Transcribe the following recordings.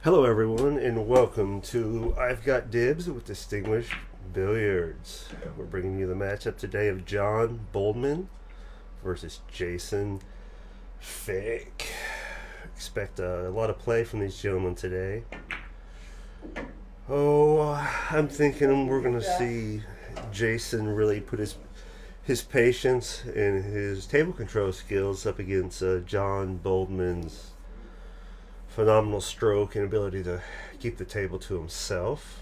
Hello, everyone, and welcome to I've Got Dibs with Distinguished Billiards. We're bringing you the matchup today of John Boldman versus Jason Fick. Expect a lot of play from these gentlemen today. I'm thinking we're going to see Jason really put his patience and his table control skills up against John Boldman's phenomenal stroke and ability to keep the table to himself.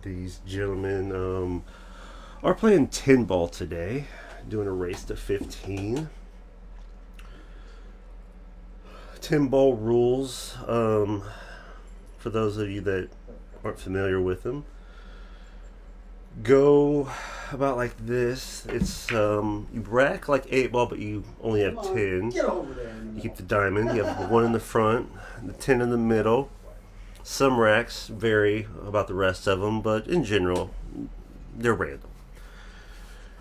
These gentlemen are playing 10 ball today, doing a race to 15. 10 ball rules, for those of you that aren't familiar with them, go about like this. It's you rack like 8 ball, but you only have 10. Get over there. You keep the diamond. You have 1 in the front, the 10 in the middle. Some racks vary about the rest of them, but in general, they're random.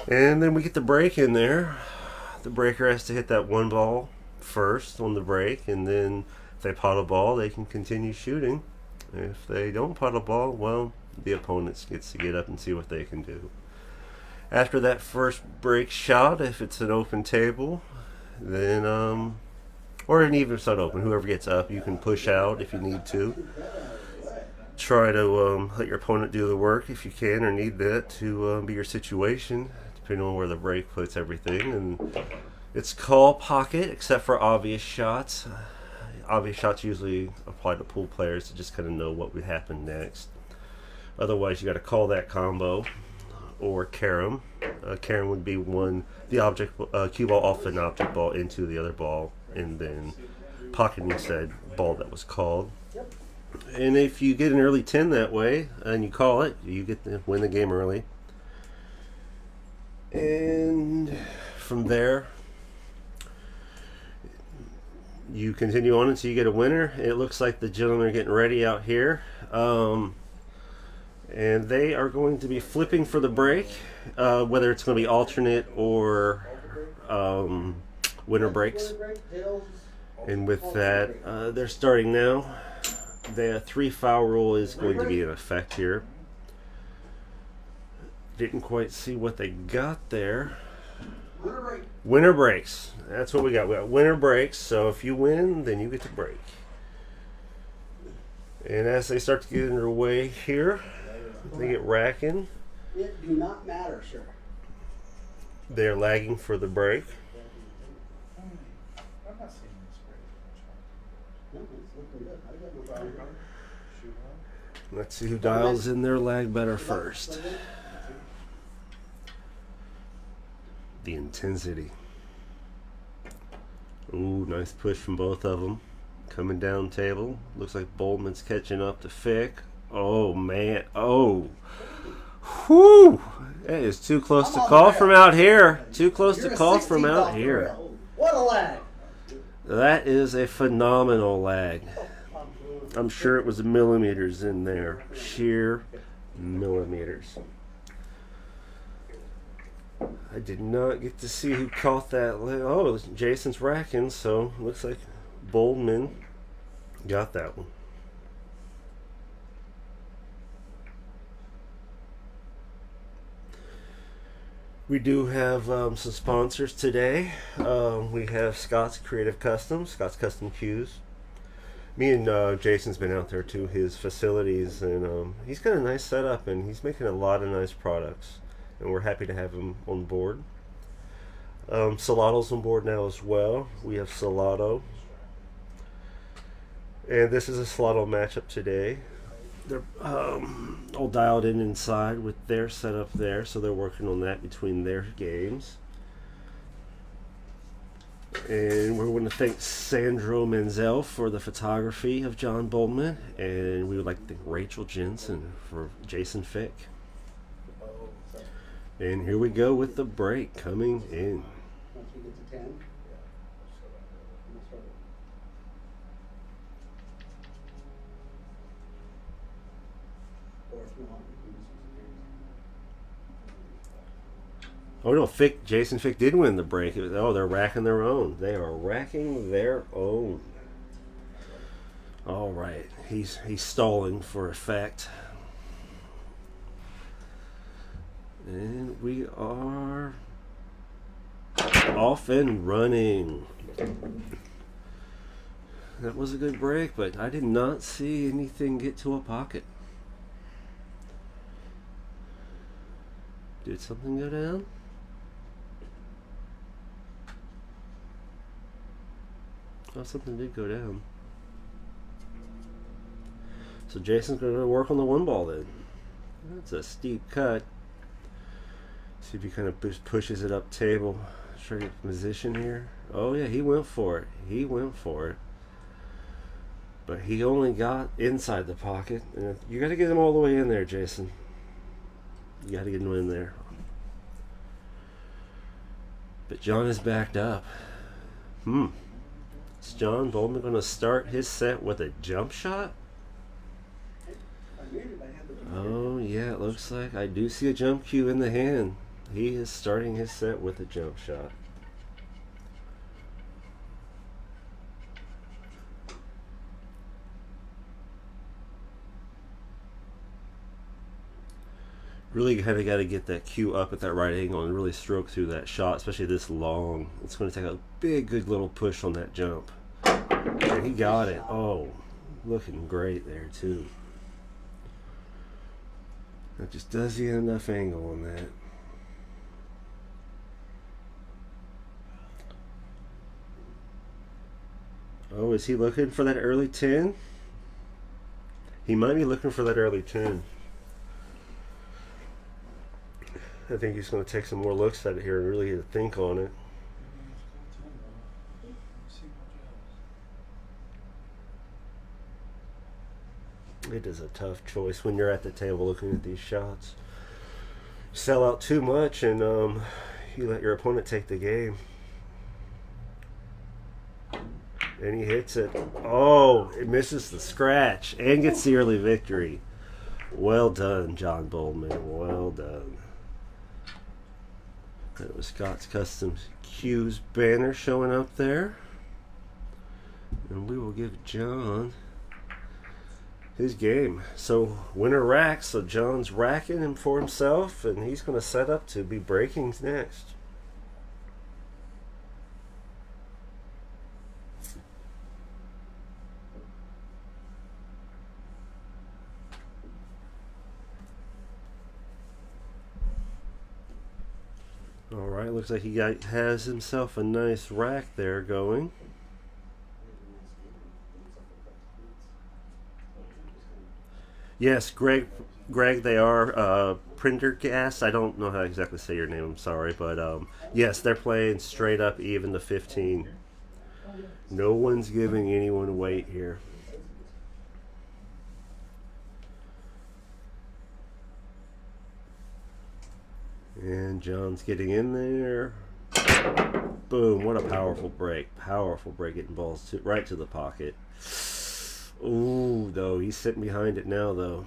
And then we get the break in there. The breaker has to hit that 1 ball first on the break, and then if they pot a ball, they can continue shooting. If they don't pot a ball, well, the opponent gets to get up and see what they can do. After that first break shot, if it's an open table, then or even if it's not open, whoever gets up, you can push out if you need to. Try to let your opponent do the work if you can or need that to be your situation, depending on where the break puts everything. And it's call pocket, except for obvious shots. Obvious shots usually apply to pool players to just kind of know what would happen next. Otherwise, you got to call that combo or carom. Carom would be the object cue ball off an object ball into the other ball, and then pocketing said ball that was called. And if you get an early 10 that way and you call it, you get to win the game early. And from there, you continue on until you get a winner. It looks like the gentlemen are getting ready out here. And they are going to be flipping for the break, whether it's going to be alternate or winner breaks. And with that, they're starting now. The 3 foul rule is going to be in effect here. Didn't quite see what they got there. Winner breaks. That's what we got. We got winner breaks. So if you win, then you get to break. And as they start to get underway here, they get racking. It do not matter, sir. They're lagging for the break. I'm not seeing this break. No, it's looking good. I got no problem. Let's see who dials in their lag better first. The intensity. Ooh, nice push from both of them. Coming down table. Looks like Boldman's catching up to Fick. Oh, man. Oh. Whew. That is too close to call from out here. Too close to call from out here. What a lag. That is a phenomenal lag. I'm sure it was millimeters in there. Sheer millimeters. I did not get to see who caught that. Oh, Jason's racking, so looks like Boldman got that one. We do have some sponsors today. We have Scott's Creative Customs, Scott's Custom Cues. Me and Jason's been out there to his facilities, and he's got a nice setup, and he's making a lot of nice products, and we're happy to have him on board. Salato's on board now as well. We have Salato, and this is a Salato matchup today. They're all dialed in inside with their setup there, so they're working on that between their games. And we want to thank Sandro Menzel for the photography of John Boldman, and we would like to thank Rachel Jensen for Jason Fick. And here we go with the break coming in. Once we get to 10. Oh no, Jason Fick did win the break. They're racking their own. They are racking their own. All right, he's stalling for effect. And we are off and running. That was a good break, but I did not see anything get to a pocket. Did something go down? Oh, something did go down. So Jason's going to work on the one ball then. That's a steep cut. See if he kind of pushes it up table. Try to get position here. Oh yeah, he went for it. He went for it. But he only got inside the pocket. And you got to get him all the way in there, Jason. You got to get him in there. But John is backed up. Is John Boldman going to start his set with a jump shot? Oh yeah, it looks like I do see a jump cue in the hand. He is starting his set with a jump shot. Really kind of got to get that cue up at that right angle and really stroke through that shot, especially this long. It's going to take a big, good little push on that jump. And he got it. Oh, looking great there too. That just does get enough angle on that. Oh, is he looking for that early 10? He might be looking for that early 10. I think he's going to take some more looks at it here and really get to think on it. It is a tough choice when you're at the table looking at these shots. Sell out too much and you let your opponent take the game. And he hits it. Oh, it misses the scratch and gets the early victory. Well done, John Boldman. Well done. That was Scott's Custom Cues banner showing up there. And we will give John his game. So winner racks. So John's racking him for himself, and he's going to set up to be breakings next. All right, looks like he has himself a nice rack there going. Yes, Greg, they are Prendergast. I don't know how to exactly say your name. I'm sorry, but yes, they're playing straight up even to 15. No one's giving anyone weight here. And John's getting in there. Boom, what a powerful break. Powerful break, getting balls right to the pocket. Ooh, though, he's sitting behind it now, though.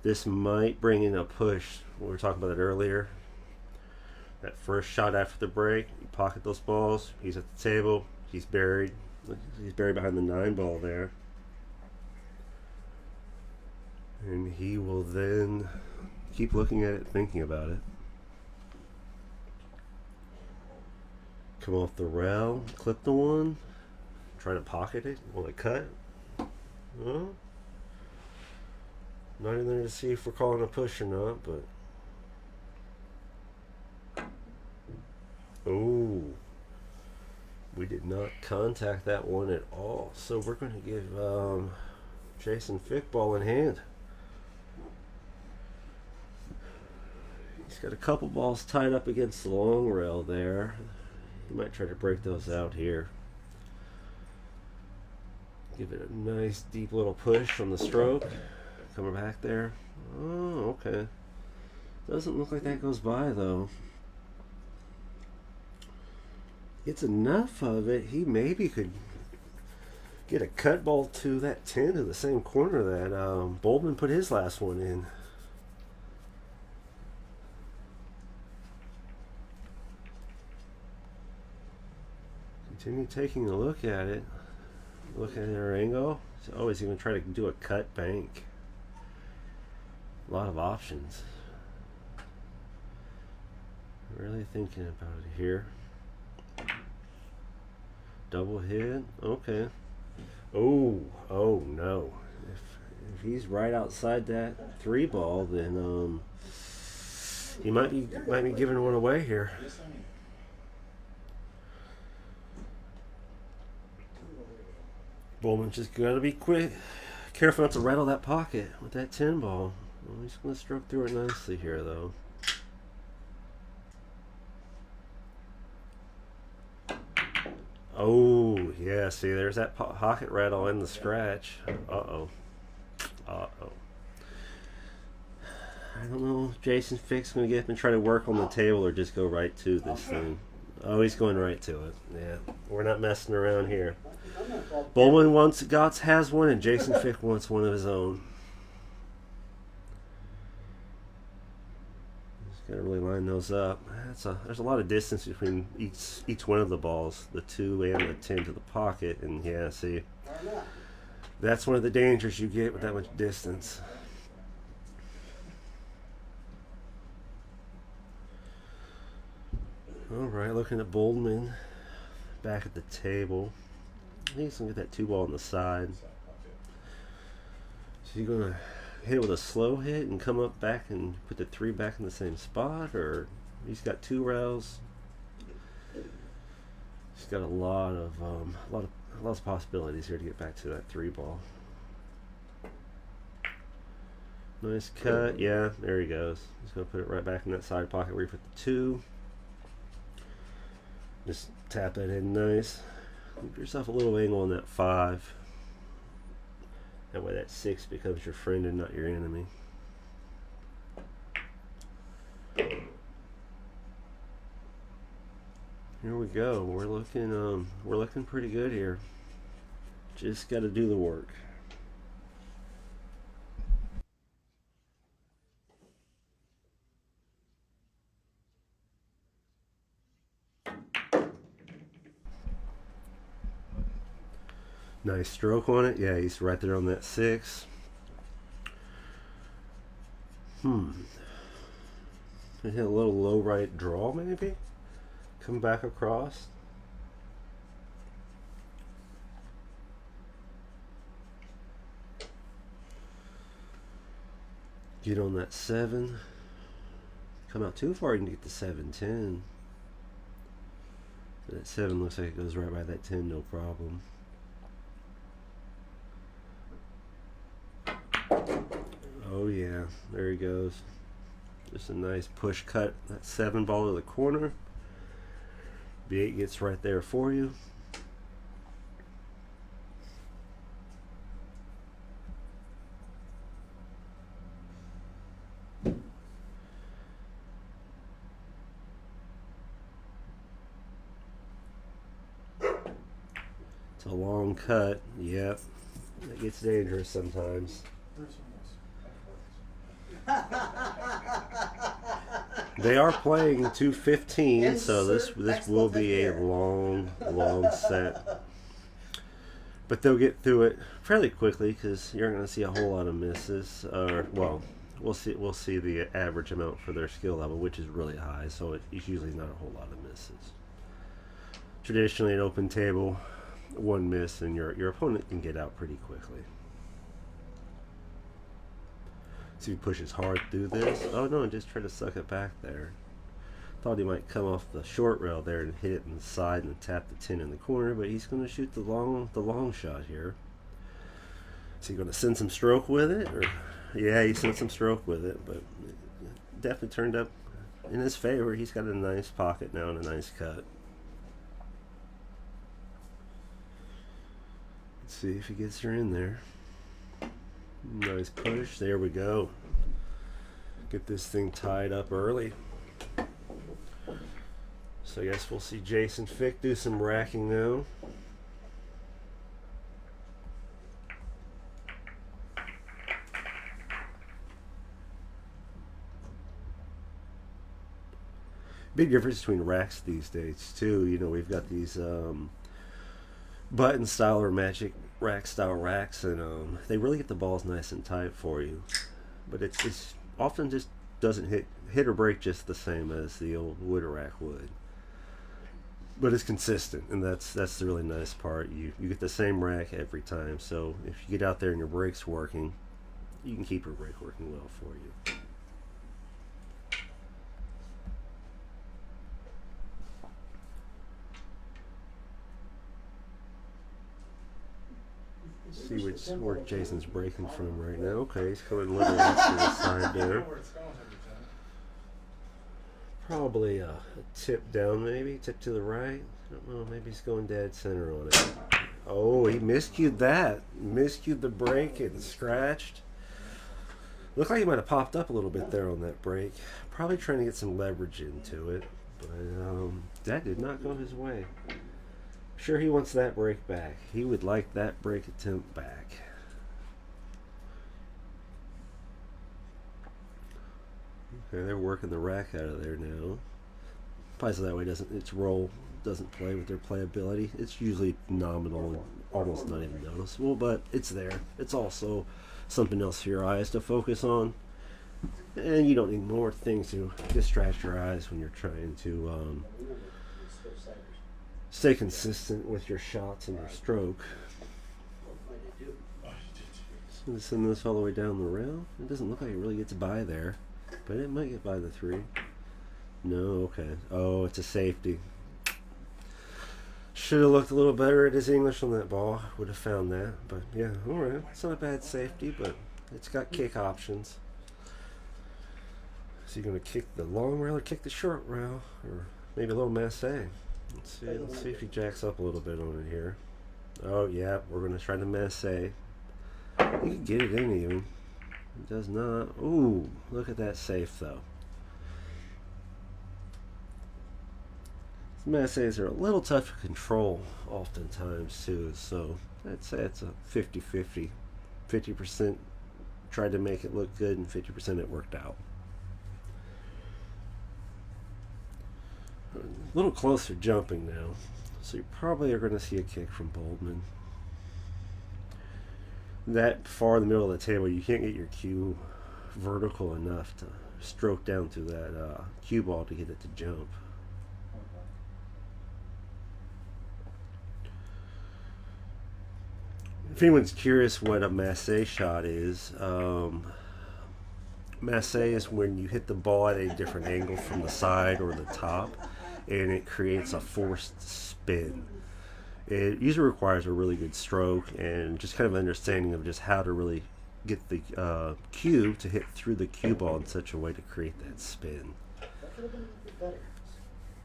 This might bring in a push. We were talking about it earlier. That first shot after the break, you pocket those balls. He's at the table. He's buried. He's buried behind the 9 ball there. And he will then keep looking at it, thinking about it. Come off the rail, clip the one. Try to pocket it. Want to cut? Huh? Not in there to see if we're calling a push or not, but. Oh. We did not contact that one at all. So we're going to give Jason Fick ball in hand. He's got a couple balls tied up against the long rail there. He might try to break those out here. Give it a nice deep little push on the stroke. Coming back there. Oh, okay. Doesn't look like that goes by though. It's enough of it. He maybe could get a cut ball to that 10 to the same corner that Boldman put his last one in. Continue taking a look at it. Look at our angle. Oh, he's going to try to do a cut bank. A lot of options. Really thinking about it here. Double hit. Okay. Oh no. If he's right outside that 3 ball, then he might be giving one away here. Boldman just gotta be quick, careful not to rattle that pocket with that 10 ball. Well, he's gonna stroke through it nicely here, though. Oh yeah, see, there's that pocket rattle in the scratch. Uh-oh. I don't know if Jason Fick's going to get up and try to work on the table or just go right to this thing. Oh, he's going right to it. Yeah, we're not messing around here. Boldman has one, and Jason Fick wants one of his own. Just got to really line those up. There's a lot of distance between each one of the balls, the 2 and the 10 to the pocket, and yeah, see, that's one of the dangers you get with that much distance. Alright, looking at Boldman back at the table. I think he's going to get that 2 ball on the side. So he's going to hit it with a slow hit and come up back and put the 3 back in the same spot, or he's got 2 rails. He's got a lot of possibilities here to get back to that 3 ball. Nice cut. Yeah, there he goes. He's going to put it right back in that side pocket where he put the 2. Just tap that in nice. Give yourself a little angle on that 5. That way that 6 becomes your friend and not your enemy. Here we go. We're looking pretty good here. Just got to do the work. Nice stroke on it. Yeah, he's right there on that 6. Hit a little low right draw maybe. Come back across. Get on that 7. Come out too far, you can get the 7-10. That 7 looks like it goes right by that 10, no problem. Oh yeah, there he goes. Just a nice push cut. That 7 ball to the corner. B8 gets right there for you. It's a long cut. Yep. It gets dangerous sometimes. They are playing 2:15, so this will be a long set. But they'll get through it fairly quickly because you're going to see a whole lot of misses. Well, we'll see the average amount for their skill level, which is really high, so it's usually not a whole lot of misses. Traditionally, an open table, 1 miss, and your opponent can get out pretty quickly. See if he pushes hard through this. Oh no, and just try to suck it back there. Thought he might come off the short rail there and hit it in the side and tap the 10 in the corner, but he's going to shoot the long shot here. Is he going to send some stroke with it? Or yeah, he sent some stroke with it, but it definitely turned up in his favor. He's got a nice pocket now and a nice cut. Let's see if he gets her in there. Nice push. There we go. Get this thing tied up early. So I guess we'll see Jason Fick do some racking now. Big difference between racks these days too. You know, we've got these button style or rack style racks, and they really get the balls nice and tight for you. But it's often just doesn't hit or break just the same as the old wood rack would. But it's consistent, and that's the really nice part. You get the same rack every time. So if you get out there and your brake's working, you can keep your brake working well for you. See where Jason's braking from right now. Okay, he's coming a little off to the side there. Probably a tip down, maybe tip to the right. I don't know. Maybe he's going dead center on it. Oh, he miscued that. Miscued the brake and scratched. Looked like he might have popped up a little bit there on that brake. Probably trying to get some leverage into it, but that did not go his way. Sure, he wants that brake back. He would like that brake attempt back. Okay, they're working the rack out of there now. Probably so that way its roll doesn't play with their playability. It's usually nominal and almost not even noticeable, but it's there. It's also something else for your eyes to focus on. And you don't need more things to distract your eyes when you're trying to stay consistent with your shots and your stroke. So send this all the way down the rail. It doesn't look like it really gets by there, but it might get by the 3. No, okay. Oh, it's a safety. Should have looked a little better at his English on that ball. Would have found that, but yeah, all right. It's not a bad safety, but it's got kick options. So you're going to kick the long rail or kick the short rail, or maybe a little masse. Let's see if he jacks up a little bit on it here. Oh yeah, we're going to try the masse. You can get it in even. It does not. Ooh, look at that safe though. Masses are a little tough to control oftentimes too, so I'd say it's a 50-50. 50% tried to make it look good and 50% it worked out. A little closer jumping now, so you probably are going to see a kick from Boldman. That far in the middle of the table, you can't get your cue vertical enough to stroke down through that cue ball to get it to jump. If anyone's curious what a masse shot is, masse is when you hit the ball at a different angle from the side or the top, and it creates a forced spin. It usually requires a really good stroke and just kind of understanding of just how to really get the cue to hit through the cue ball in such a way to create that spin.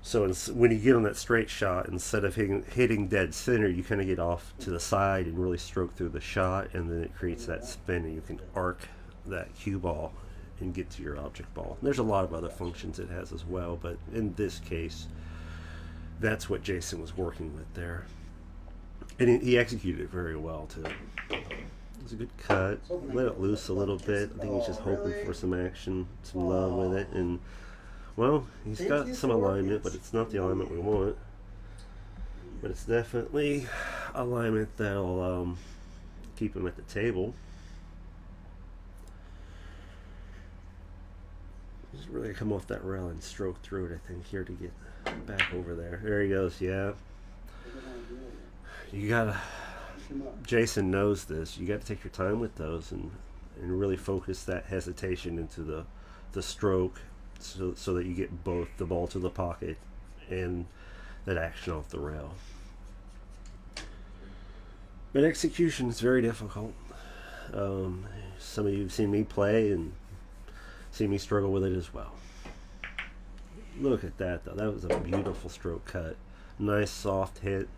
So when you get on that straight shot, instead of hitting dead center, you kind of get off to the side and really stroke through the shot, and then it creates that spin, and you can arc that cue ball and get to your object ball. And there's a lot of other functions it has as well, but in this case, that's what Jason was working with there. And he executed it very well, too. It was a good cut. Let it loose a little bit. I think he's just hoping for some action, some love with it, and well, he's got some alignment, but it's not the alignment we want. But it's definitely alignment that'll keep him at the table. Just really come off that rail and stroke through it, I think, here to get back over there. There he goes, yeah. You gotta, Jason knows this, you gotta take your time with those and really focus that hesitation into the stroke. So that you get both the ball to the pocket and that action off the rail. But execution is very difficult. Some of you have seen me play and seen me struggle with it as well. Look at that though. That was a beautiful stroke cut. Nice soft hit.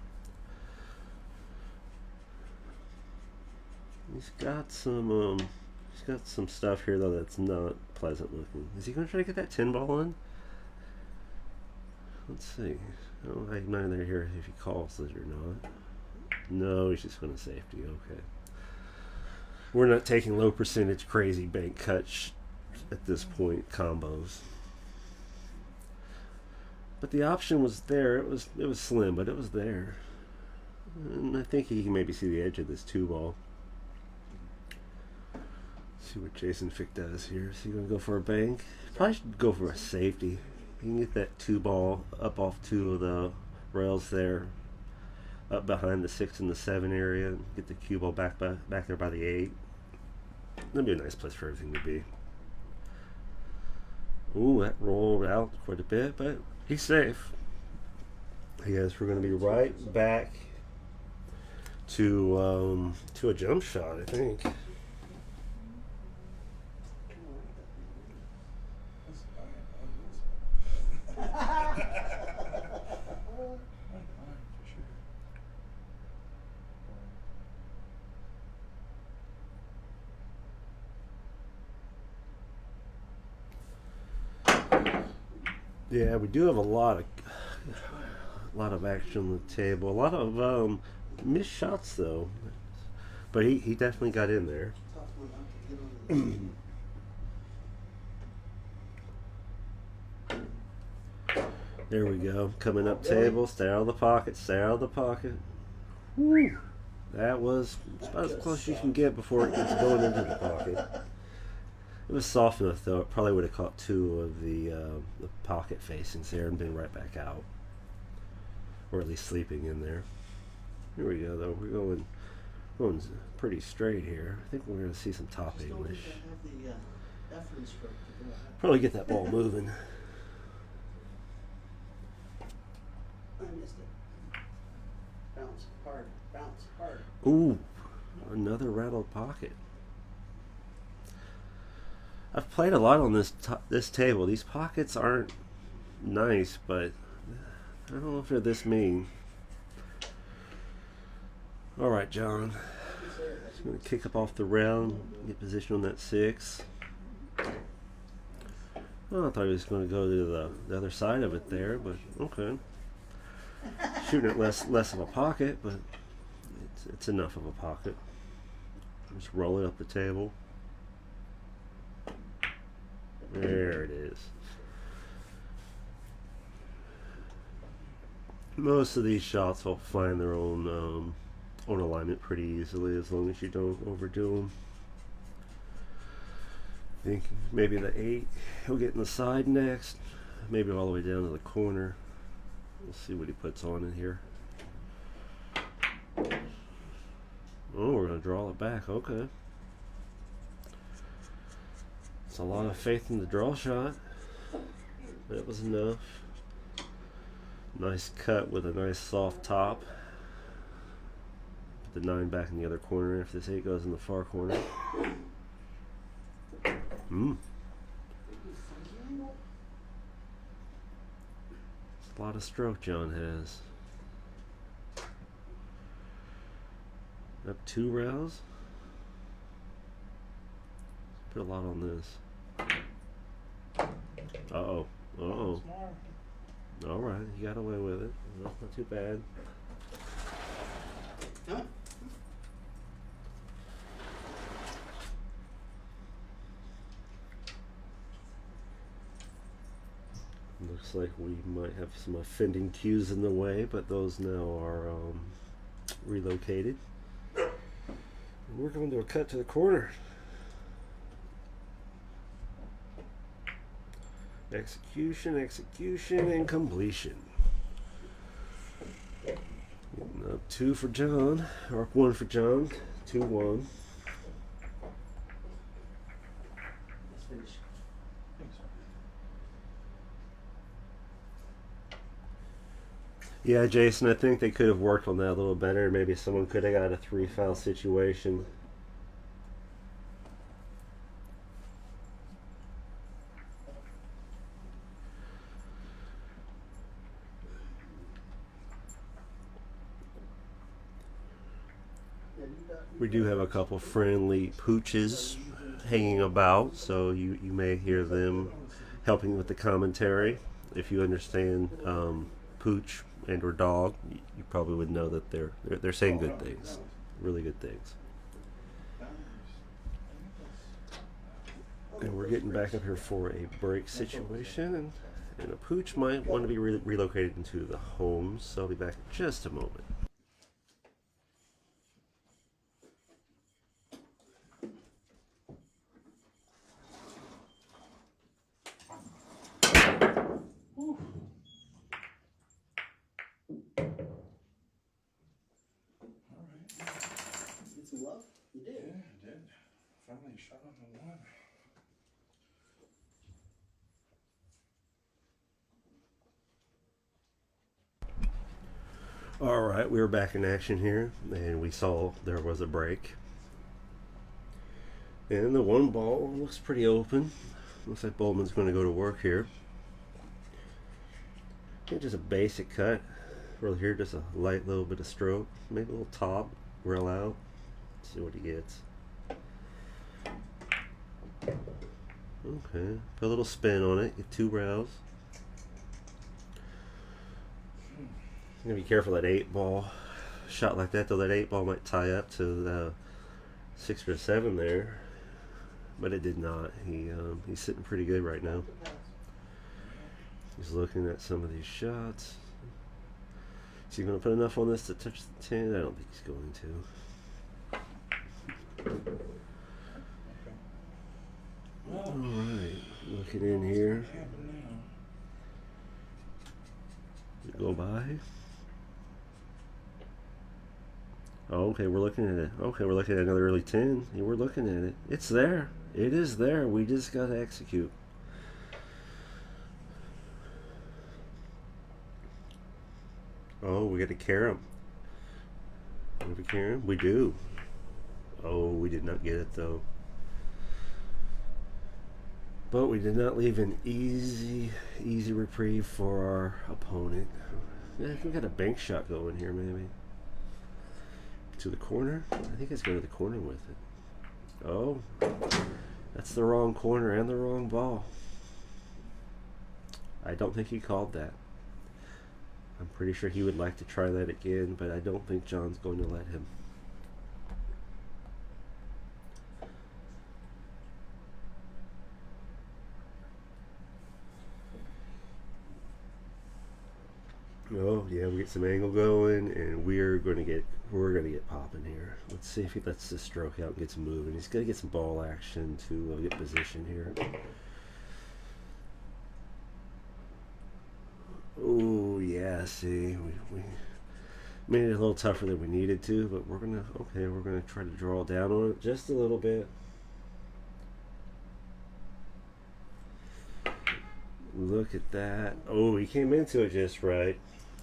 He's got some stuff here though that's not pleasant looking. Is he going to try to get that 10 ball in? Let's see. Oh, I'm not even here if he calls it or not. No, he's just going to safety. Okay. We're not taking low percentage crazy bank cuts at this point, combos. But the option was there. It was slim, but it was there. And I think he can maybe see the edge of this 2-ball. See what Jason Fick does here. Is he going to go for a bank? Probably should go for a safety. He can get that 2-ball up off 2 of the rails there, up behind the 6 and the 7 area, and get the cue ball back there by the 8. That'd be a nice place for everything to be. Ooh, that rolled out quite a bit, but he's safe. I guess we're going to be right back to a jump shot, I think. Yeah, we do have a lot of action on the table. A lot of missed shots though, but he definitely got in there. There we go. Coming up table. Stay out of the pocket. Stay out of the pocket. Woo. That was about as close as you can get before it gets going into the pocket. It was soft enough though. It probably would have caught 2 of the pocket facings there and been right back out, or at least sleeping in there. Here we go though. We're going pretty straight here. I think we're going to see some top English. Probably get that ball moving. I missed it. Bounce hard. Bounce hard. Ooh, another rattled pocket. I've played a lot on this table. These pockets aren't nice, but I don't know if they're this mean. All right, John. Just going to kick up off the rail, get position on that 6. Oh, I thought he was going to go to the other side of it there, but okay. Shooting it less of a pocket, but it's enough of a pocket. Just roll it up the table. There it is. Most of these shots will find their own alignment pretty easily, as long as you don't overdo them. I think maybe the 8 he'll get in the side next, maybe all the way down to the corner. We'll see what he puts on in here. Oh, we're going to draw it back. Okay. It's a lot of faith in the draw shot. That was enough. Nice cut with a nice soft top. Put the 9 back in the other corner if this 8 goes in the far corner. A lot of stroke John has. Up 2 rails. Put a lot on this. Uh-oh. Uh-oh. Alright, you got away with it. Not too bad. Looks like we might have some offending cues in the way, but those now are relocated. And we're going to a cut to the corner. Execution, execution, and completion. Up 2 for John, or up 1 for John. 2-1. Let's finish. Yeah, Jason, I think they could have worked on that a little better. Maybe someone could have got a 3-foul situation. We do have a couple friendly pooches hanging about, so you may hear them helping with the commentary. If you understand pooch and or dog, you probably would know that they're saying good things, really good things. And we're getting back up here for a break situation, and a pooch might want to be relocated into the home, so I'll be back in just a moment. some love? You Yeah, did. I did. Finally shot on the one. All right, we were back in action here, and we saw there was a break. And the one ball looks pretty open. Looks like Boldman's going to go to work here. Yeah, just a basic cut. Right here, just a light little bit of stroke. Maybe a little top, rail out. See what he gets. Okay, put a little spin on it. Get 2 rails. You gotta be careful that 8 ball. Shot like that though, that 8 ball might tie up to the 6 or 7 there, but it did not. He's sitting pretty good right now. He's looking at some of these shots. Is he going to put enough on this to touch the 10? I don't think he's going to. Okay. All right, looking in here. Go by. Oh, okay, we're looking at it. Okay, we're looking at another early 10. Yeah, we're looking at it. It's there. It is there. We just got to execute. Oh, we got to carry him. Do we carry him? We do. Oh, we did not get it though. But we did not leave an easy reprieve for our opponent. Yeah, we got a bank shot going here, maybe. To the corner? I think it's going to the corner with it. Oh, that's the wrong corner and the wrong ball. I don't think he called that. I'm pretty sure he would like to try that again, but I don't think John's going to let him. Oh yeah, we get some angle going, and we're gonna get popping here. Let's see if he lets this stroke out and gets moving. He's gonna get some ball action to get position here. Oh yeah, see, we made it a little tougher than we needed to, but we're gonna try to draw down on it just a little bit. Look at that. Oh, he came into it just right.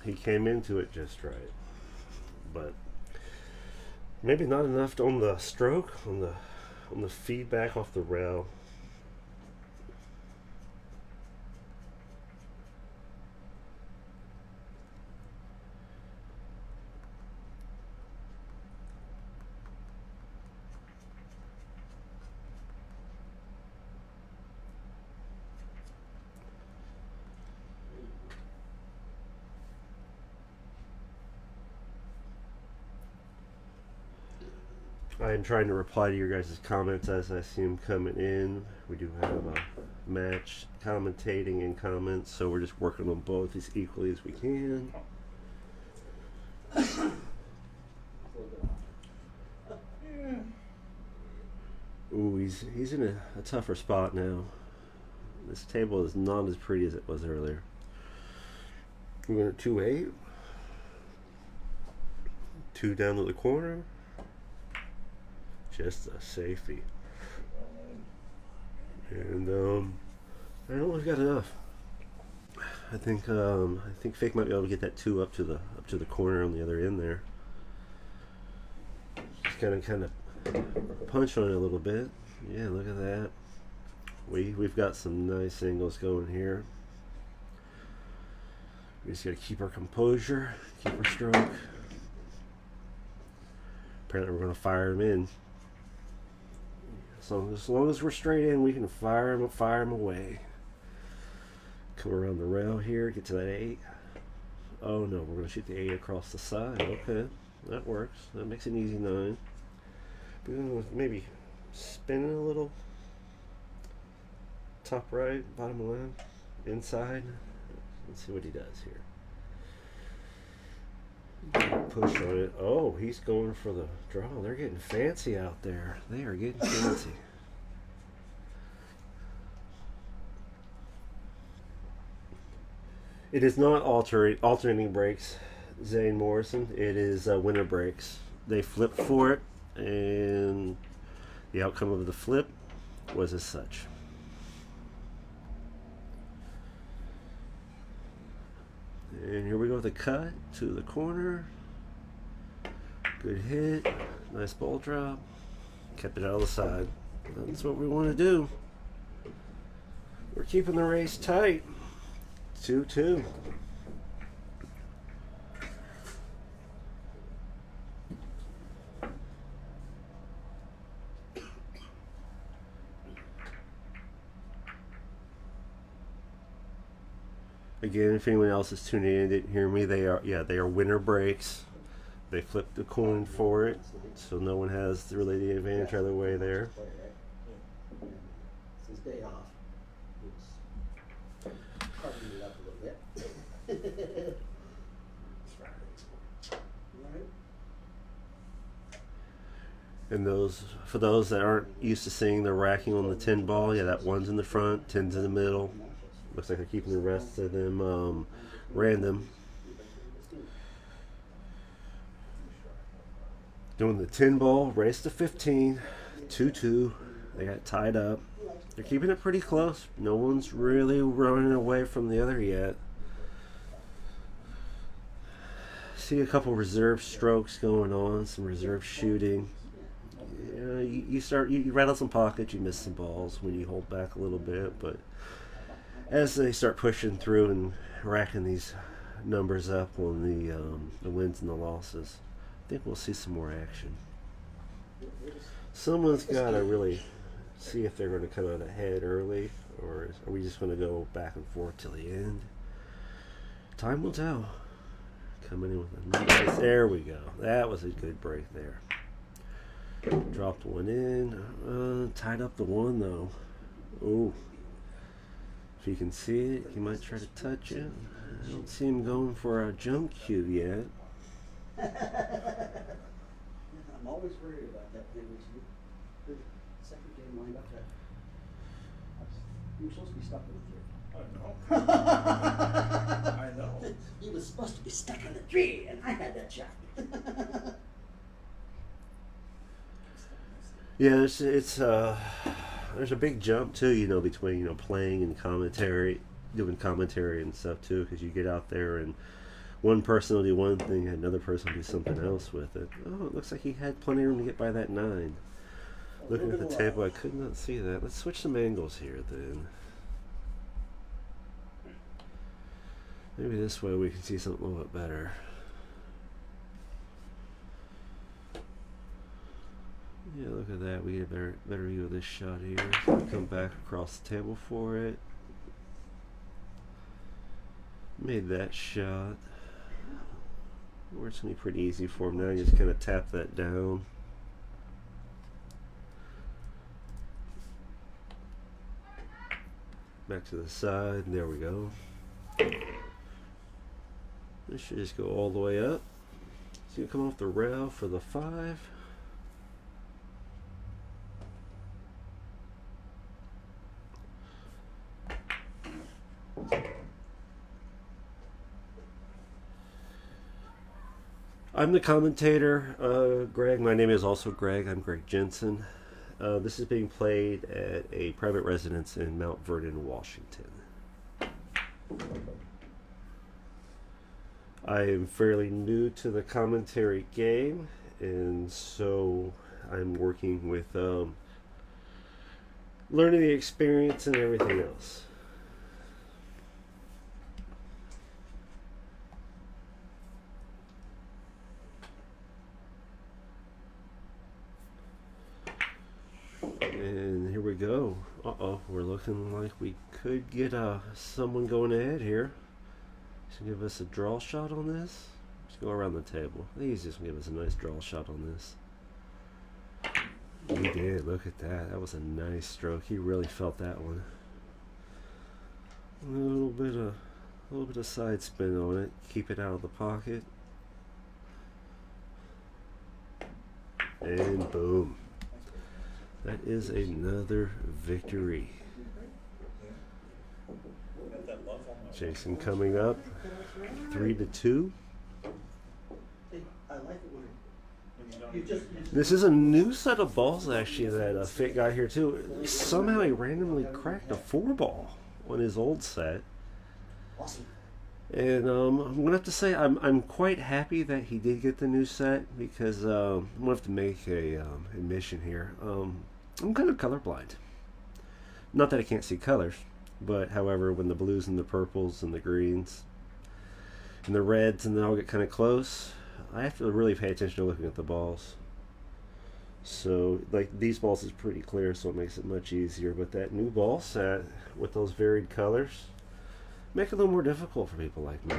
He came into it just right. But maybe not enough on the stroke, on the feedback off the rail. I am trying to reply to your guys' comments as I see them coming in. We do have a match commentating and comments, so we're just working on both as equally as we can. Ooh, he's in a tougher spot now. This table is not as pretty as it was earlier. We're going to 2-8. 2 down to the corner. Just a safety. And I don't think we've got enough. I think Fick might be able to get that 2 up to the corner on the other end there. Just kind of punch on it a little bit. Yeah, look at that. We've got some nice angles going here. We just got to keep our composure, keep our stroke. Apparently, we're going to fire him in. So as long as we're straight in, we can fire him away. Come around the rail here, get to that 8. Oh no, we're going to shoot the 8 across the side. Okay, that works. That makes an easy 9. We're going to maybe spin it a little. Top right, bottom left, inside. Let's see what he does here. Push on it. Oh, he's going for the draw. They're getting fancy out there. They are getting fancy. It is not alternating breaks, Zane Morrison. It is winner breaks. They flip for it, and the outcome of the flip was as such. And here we go with a cut to the corner. Good hit, nice ball drop. Kept it out of the side. That's what we want to do. We're keeping the race tight. 2-2. Again, if anyone else is tuning in and didn't hear me, they are winner breaks. They flipped the coin for it, so no one has really the advantage either way there. It's his day off. He's partying it up a little bit. Right? And for those that aren't used to seeing the racking on the 10 ball, yeah, that one's in the front, 10's in the middle. Looks like they're keeping the rest of them random. Doing the 10 ball, race to 15, 2-2. They got tied up. They're keeping it pretty close. No one's really running away from the other yet. See a couple reserve strokes going on, some reserve shooting. You rattle some pockets, you miss some balls when you hold back a little bit, but as they start pushing through and racking these numbers up on the wins and the losses, I think we'll see some more action. Someone's got to really see if they're going to come out ahead early, or are we just going to go back and forth till the end? Time will tell. Coming in with a nice, there we go. That was a good break there. Dropped one in, tied up the one though. Oh. If you can see it, you might try to touch it. I don't see him going for a jump cue yet. I'm always worried about that thing with you. The second game lined up that you were supposed to be stuck in the tree. I know. I know. You were supposed to be stuck in the tree, and I had that shot. Yeah, there's a big jump too, between playing and commentary, doing commentary and stuff too, because you get out there and one person will do one thing and another person will do something else with it. Oh, it looks like he had plenty of room to get by that 9. Looking at the table, I could not see that. Let's switch some angles here then. Maybe this way we can see something a little bit better. Yeah, look at that. We get a better view of this shot here. Come back across the table for it. Made that shot. Where it's going to be pretty easy for him now. You just kind of tap that down. Back to the side. There we go. This should just go all the way up. It's going to come off the rail for the 5. I'm the commentator, Greg. My name is also Greg. I'm Greg Jensen. This is being played at a private residence in Mount Vernon, Washington. I am fairly new to the commentary game, and so I'm working with learning the experience and everything else. And here we go. We're looking like we could get someone going ahead here. Should give us a draw shot on this. Just go around the table. I think he's just gonna give us a nice draw shot on this. He did. Look at that. That was a nice stroke. He really felt that one. A little bit of side spin on it. Keep it out of the pocket. And boom. That is another victory. Jason coming up 3-2. Hey, I like it when This is a new set of balls actually that Fick got here too. Somehow he randomly cracked a 4-ball on his old set. Awesome. And I'm gonna have to say I'm quite happy that he did get the new set, because I'm gonna have to make a admission here. I'm kind of colorblind. Not that I can't see colors, but however, when the blues and the purples and the greens and the reds and they all get kind of close, I have to really pay attention to looking at the balls. So like these balls is pretty clear, so it makes it much easier. But that new ball set with those varied colors make it a little more difficult for people like me.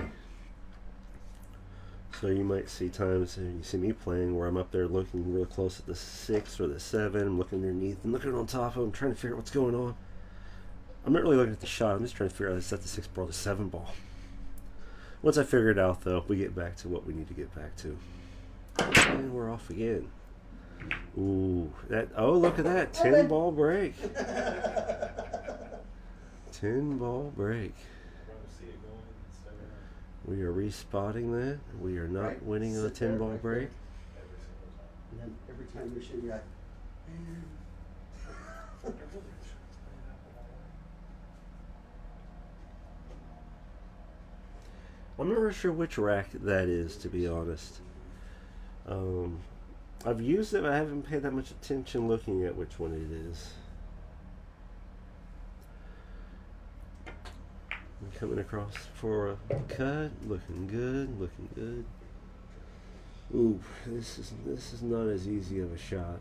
So you might see times, and you see me playing, where I'm up there looking real close at the 6 or the 7. I'm looking underneath and looking on top of them, trying to figure out what's going on. I'm not really looking at the shot. I'm just trying to figure out is that the 6 ball or the 7 ball. Once I figure it out, though, we get back to what we need to get back to. And we're off again. Ooh, that! Oh, look at that! 10-ball break. 10-ball break. We are respotting that. We are not winning on a 10-ball break. And then every time you're shooting, you're like, I'm not really sure which rack that is, to be honest. I've used it, but I haven't paid that much attention looking at which one it is. I'm coming across for a cut, looking good, looking good. Ooh, this is not as easy of a shot.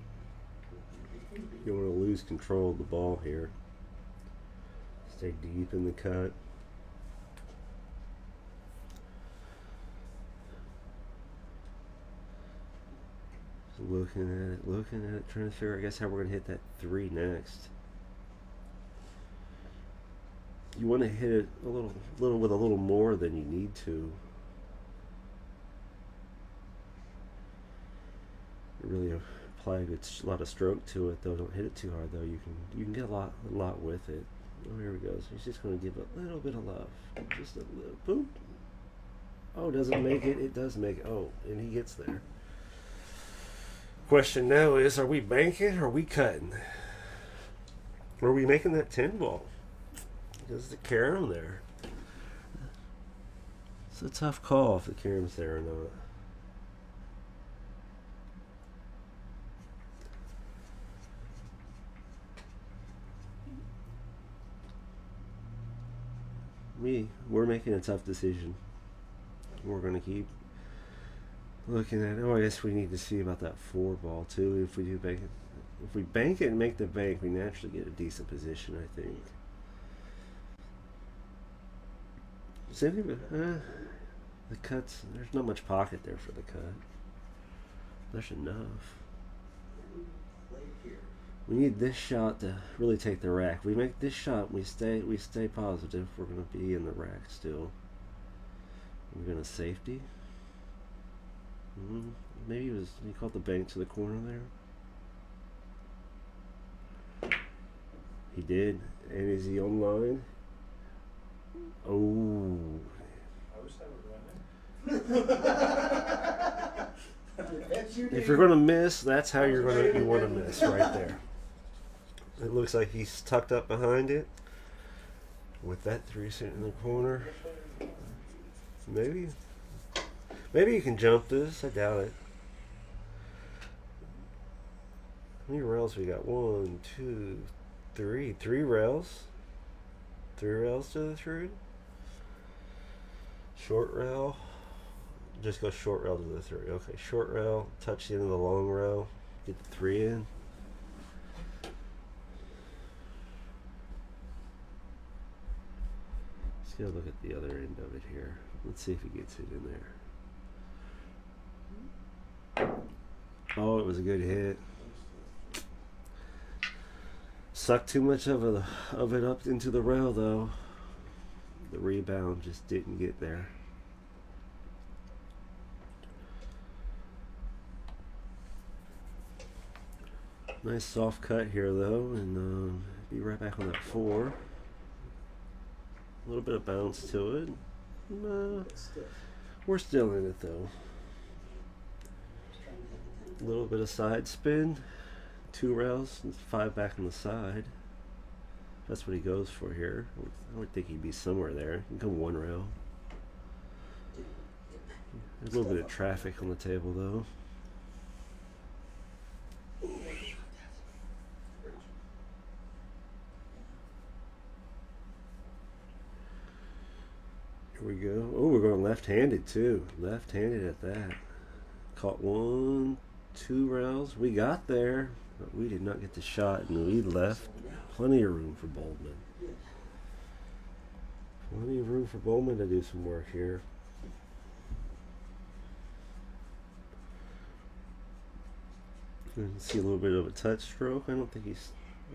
You don't want to lose control of the ball here. Stay deep in the cut. Looking at it, trying to figure out, I guess, how we're going to hit that 3 next. You want to hit it a little with a little more than you need to. Really apply a lot of stroke to it, though. Don't hit it too hard, though. You can get a lot with it. Oh, here we go. So he's just going to give a little bit of love, just a little. Boop. Oh, doesn't make it. It does make it. Oh, and he gets there. Question now is, are we banking or are we cutting? Or are we making that 10 ball? There's the carom there. It's a tough call if the carom's there or not. We're making a tough decision. We're going to keep looking at it. Oh, I guess we need to see about that 4 ball too. If we do bank it, if we bank it and make the bank, we naturally get a decent position, I think. Same thing with the cuts. There's not much pocket there for the cut. There's enough. We need this shot to really take the rack. We make this shot, we stay positive. We're going to be in the rack still. We're going to safety. Maybe he caught the bank to the corner there. He did. And is he online? Oh. I wish that would run If you're gonna miss, that's how you want to miss right there. It looks like he's tucked up behind it with that 3 sitting in the corner. Maybe you can jump this. I doubt it. How many rails we got? 1, 2, 3. 3 rails. 3 rails to the 3. Short rail. Just go short rail to the 3. Okay, short rail. Touch the end of the long rail. Get the 3 in. Let's go look at the other end of it here. Let's see if he gets it in there. Oh, it was a good hit. Sucked too much of it up into the rail, though. The rebound just didn't get there. Nice soft cut here, though, and be right back on that 4. A little bit of bounce to it. We're still in it, though. A little bit of side spin. 2 rails, and 5 back on the side. That's what he goes for here. I would think he'd be somewhere there. He can go 1 rail. There's a little bit of traffic on the table though. Here we go. Oh, we're going left-handed too. Left-handed at that. Caught 1, 2 rails. We got there, but we did not get the shot, and we left plenty of room for Boldman. Plenty of room for Boldman to do some work here. You can see a little bit of a touch stroke. I don't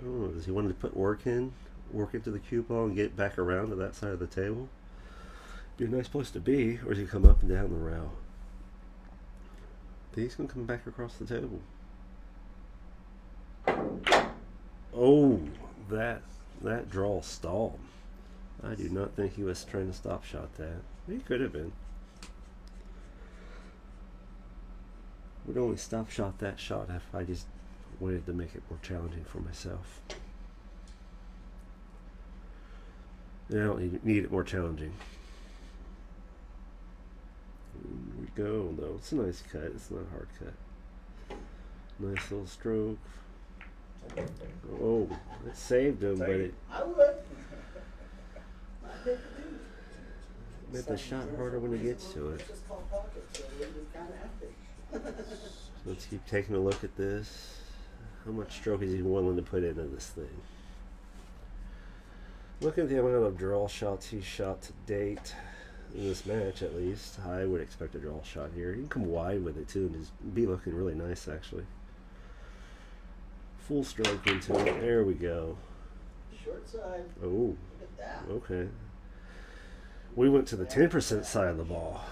know, does he want to put work into the cue ball and get back around to that side of the table? Be a nice place to be, or does he come up and down the rail? He's going to come back across the table. Oh, that draw stalled. I do not think he was trying to stop shot that. He could have been. Would only stop shot that shot if I just wanted to make it more challenging for myself. And I don't need it more challenging. Here we go. No, it's a nice cut. It's not a hard cut. Nice little stroke. Oh, it saved him, but it I would. made the shot harder when he gets to it. It's just called pocket, so it was kind of active. Let's keep taking a look at this. How much stroke is he willing to put into this thing? Looking at the amount of draw shots he's shot to date, in this match at least, I would expect a draw shot here. He can come wide with it too and just be looking really nice actually. Full stroke into it. There we go. Short side. Oh, Look at that. okay. We went to the 10% side of the ball.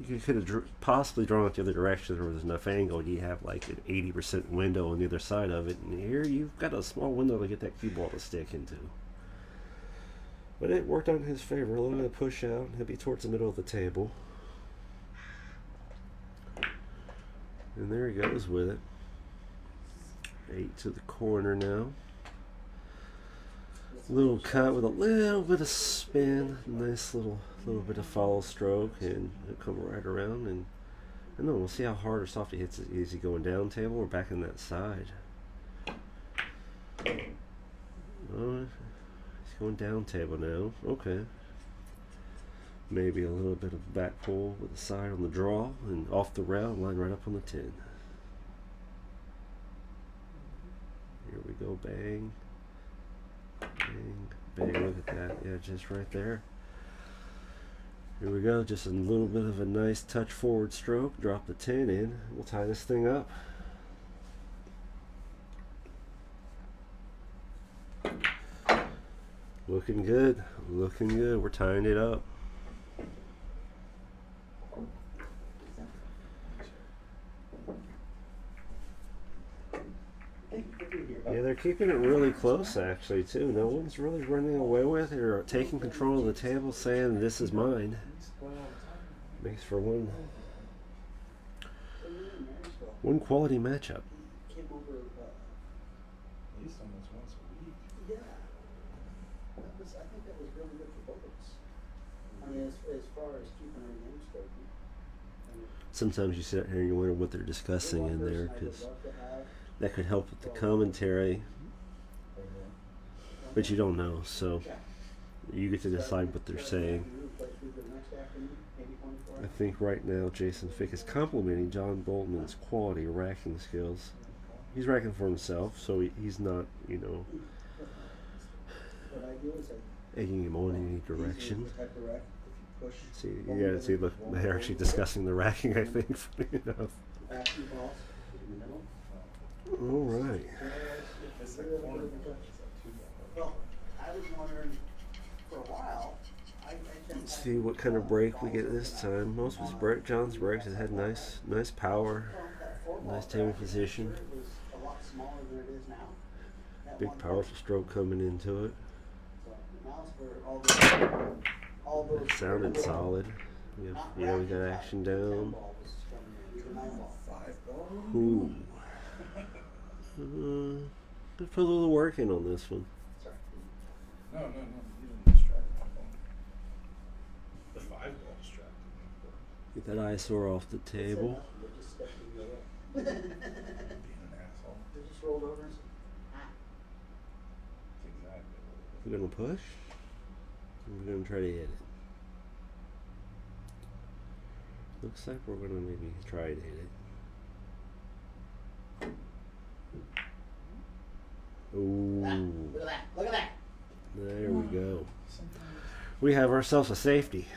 You could have possibly drawn it the other direction. There was enough angle. You have like an 80% window on the other side of it, and here you've got a small window to get that cue ball to stick into. But it worked out in his favor. A little bit of push out. He'll be towards the middle of the table. And there he goes with it. 8 to the corner now. Little cut with a little bit of spin. Nice little bit of follow stroke, and it'll come right around. And I don't know, we'll see how hard or soft he hits it. Is he going down table or back in that side? Oh, he's going down table now. Okay. Maybe a little bit of back pull with the side on the draw and off the rail, line right up on the 10. Here we go, bang. Bang, bang, look at that. Yeah, just right there. Here we go, just a little bit of a nice touch forward stroke. Drop the 10 in. We'll tie this thing up. Looking good, looking good. We're tying it up. Yeah, they're keeping it really close actually too. No one's really running away with it or taking control of the table saying this is mine. Makes for one quality matchup. Came over, At least almost once a week. yeah. I think that was really good for both of us. I mean, as far as keeping our game straight. I mean, Sometimes you sit here and you wonder what they're discussing in there, because that could help with the commentary, but you don't know, so you get to decide what they're saying. I think right now Jason Fick is complimenting John Boldman's quality racking skills. He's racking for himself, so he's not, you know, egging him on in any direction. See, yeah, see, look, they're actually discussing the racking, I think, funny enough. All right. It's like corner. Well, I was wondering for a while. Let's see what kind of break we get this time. Most of his break, John's breaks has had nice power, nice table position. Big powerful stroke coming into it. It sounded solid. Yeah, we got action down. 5 ball. Ooh. Let's put a little work in on this one. Sorry. No, you didn't distract my phone. The 5 ball distracted me. Get that eyesore off the table. You just stepped in your way. Being an asshole. You just rolled over and said, ah. That's exactly what it We're gonna push. And we're gonna try to hit it. Looks like we're gonna maybe try to hit it. Ooh. Look at that. Look at that. There we go. Sometimes We have ourselves a safety.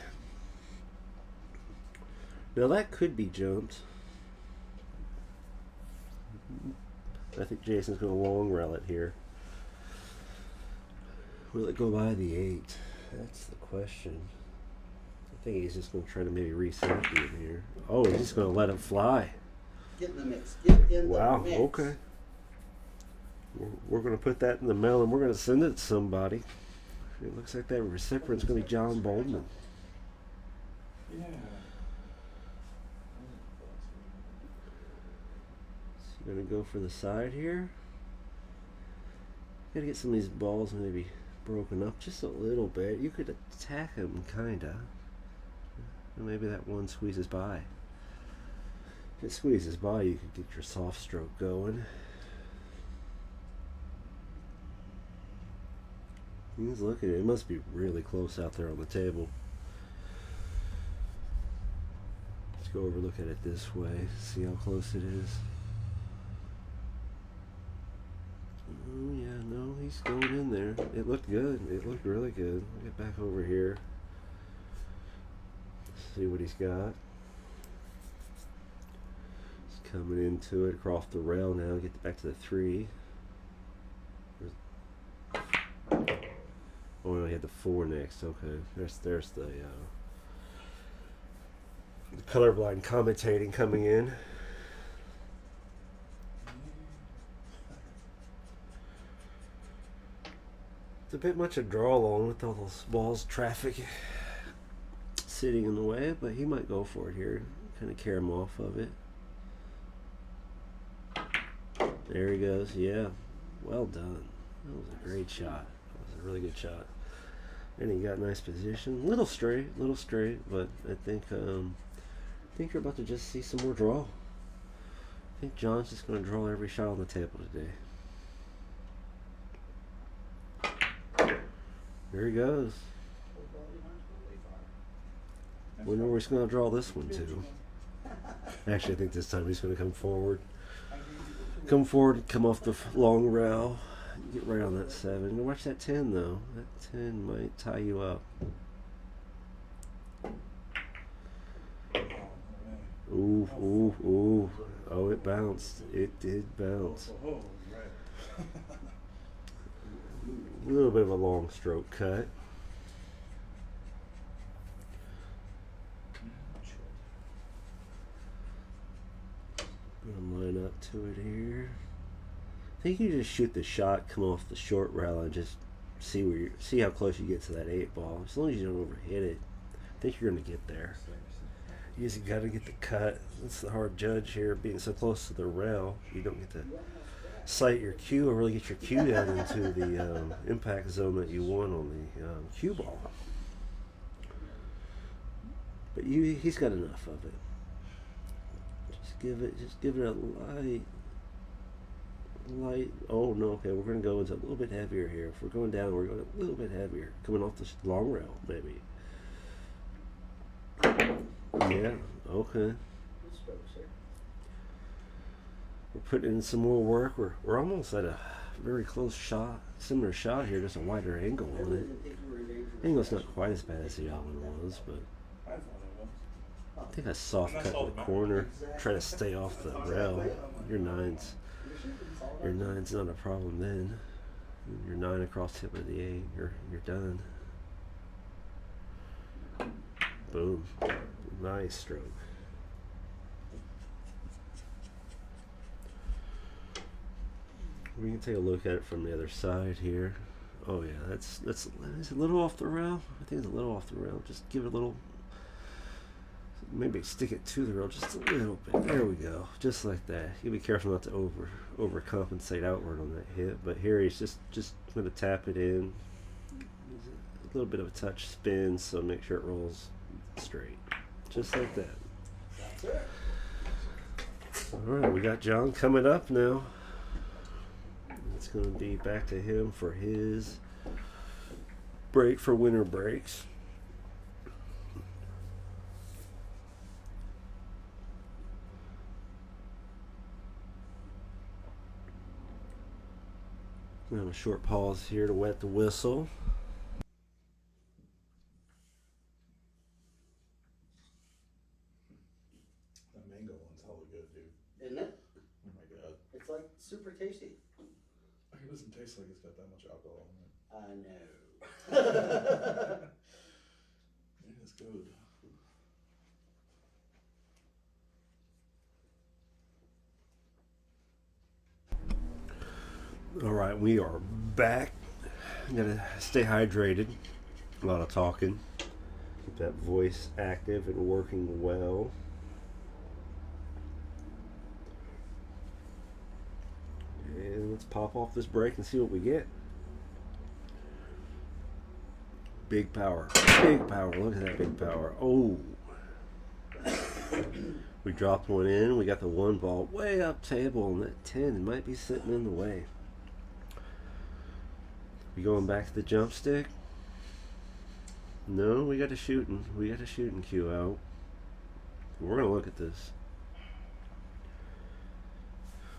Now that could be jumped. I think Jason's going to long rail it here. Will it go by the 8? That's the question. I think he's just going to try to maybe reset it here. Oh, he's just going to let it fly. Get in the mix. Get in Wow, the mix. okay. We're going to put that in the mail and we're going to send it to somebody. It looks like that recipient's going to be John Boldman. yeah. So you're going to go for the side here. Got to get some of these balls maybe broken up just a little bit. You could attack them, kind of. Maybe that one squeezes by. If it squeezes by, you could get your soft stroke going. Let's look at it. It must be really close out there on the table. Let's go over, look at it this way, see how close it is. Oh yeah, no, he's going in there. It looked good. It looked really good. I'll get back over here. See what he's got. He's coming into it across the rail now. Get back to the 3. Oh no, he had the 4 next. Okay, there's the colorblind commentating coming in. It's a bit much a draw along with all those balls, traffic sitting in the way, but he might go for it here. Kind of carry him off of it. There he goes. Yeah, well done. That was a great shot. That was a really good shot. And he got nice position. Little straight, but I think you're about to just see some more draw. I think John's just going to draw every shot on the table today. There he goes. We know where he's going to draw this one to. Actually, I think this time he's going to come forward. Come forward, come off the long rail. Get right on that 7. Watch that 10 though. That 10 might tie you up. Ooh, ooh, ooh. Oh, it bounced. It did bounce. Oh, right. A little bit of a long stroke cut. Gonna line up to it here. I think you just shoot the shot, come off the short rail, and just see how close you get to that 8 ball. As long as you don't overhit it, I think you're gonna get there. You just got to get the cut. That's the hard judge here, being so close to the rail. You don't get to sight your cue or really get your cue down into the impact zone that you want on the cue ball. But he's got enough of it. Just give it a light. Oh no, okay, we're going to go into a little bit heavier here. If we're going down, we're going a little bit heavier. Coming off this long rail, maybe. Yeah, okay. We're putting in some more work. We're almost at a very close shot, similar shot here, just a wider angle on it. Angle's not quite as bad as the other one was, but I thought it was. I think I soft cut in the corner, try to stay off the rail. Your nine's not a problem then. Your 9 across tip of the 8, you're done. Boom. Nice stroke. We can take a look at it from the other side here. Oh yeah, that's a little off the rail. I think it's a little off the rail. Just give it a little Maybe stick it to the rail just a little bit. There we go. Just like that. You be careful not to overcompensate outward on that hit. But here he's just going to tap it in. A little bit of a touch spin, so make sure it rolls straight. Just like that. That's it. Alright, we got John coming up now. It's going to be back to him for his break for winter breaks. We have a short pause here to wet the whistle. That mango one's hella good, dude. Isn't it? Oh my god. It's like super tasty. It doesn't taste like it's got that much alcohol in it. I know. Yeah, it's good. All right, we are back. Gotta stay hydrated. A lot of talking. Keep that voice active and working well. And let's pop off this break and see what we get. Big power. Big power. Look at that big power. Oh. We dropped one in. We got the one ball way up table, and that 10 it might be sitting in the way. We going back to the jump stick? No, we got a shooting. We got a shooting cue out. We're gonna look at this.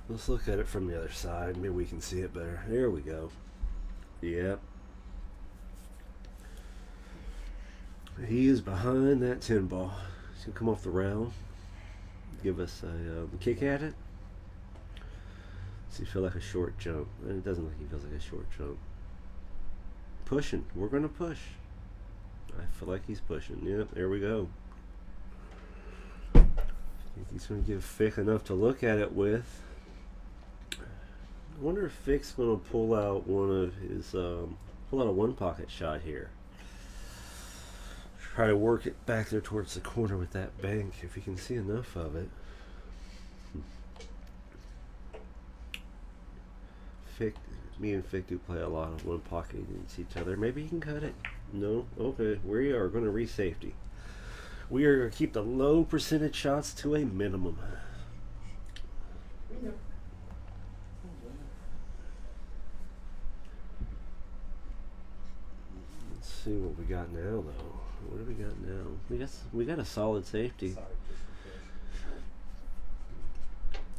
Let's look at it from the other side. Maybe we can see it better. There we go. Yep. He is behind that 10 ball. He's gonna come off the rail. Give us a kick at it. Does he feel like a short jump? It doesn't look like he feels like a short jump. Pushing. We're gonna push. I feel like he's pushing. Yep, there we go. I think he's gonna give Fick enough to look at it with. I wonder if Fick's gonna pull out one of his pull out a one pocket shot here. Try to work it back there towards the corner with that bank if you can see enough of it. Fick, me and Fick do play a lot of one pocket against each other. Maybe he can cut it. No? Okay. We are going to re-safety. We are going to keep the low percentage shots to a minimum. Let's see what we got now, though. What do we got now? We got a solid safety.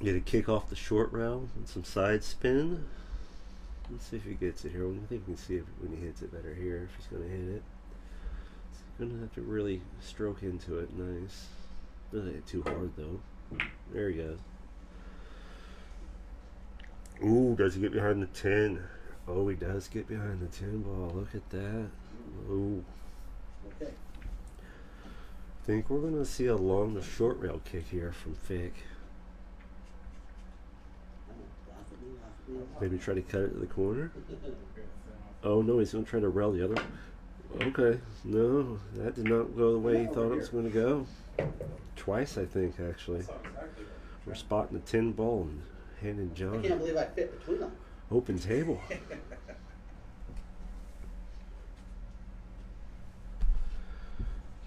Get a kick off the short rail and some side spin. Let's see if he gets it here. I think we can see it when he hits it better here, if he's going to hit it. He's going to have to really stroke into it. Nice. Doesn't hit too hard, though. There he goes. Ooh, does he get behind the 10? Oh, he does get behind the 10 ball. Look at that. Ooh. Okay. I think we're going to see a long to short rail kick here from Fick. Maybe try to cut it to the corner. Oh no, he's going to try to rail the other. Okay, no, that did not go the way he thought it was going to go. Twice, I think, actually. We're spotting the 10 ball and handing John. I can't believe I fit between them. Open table.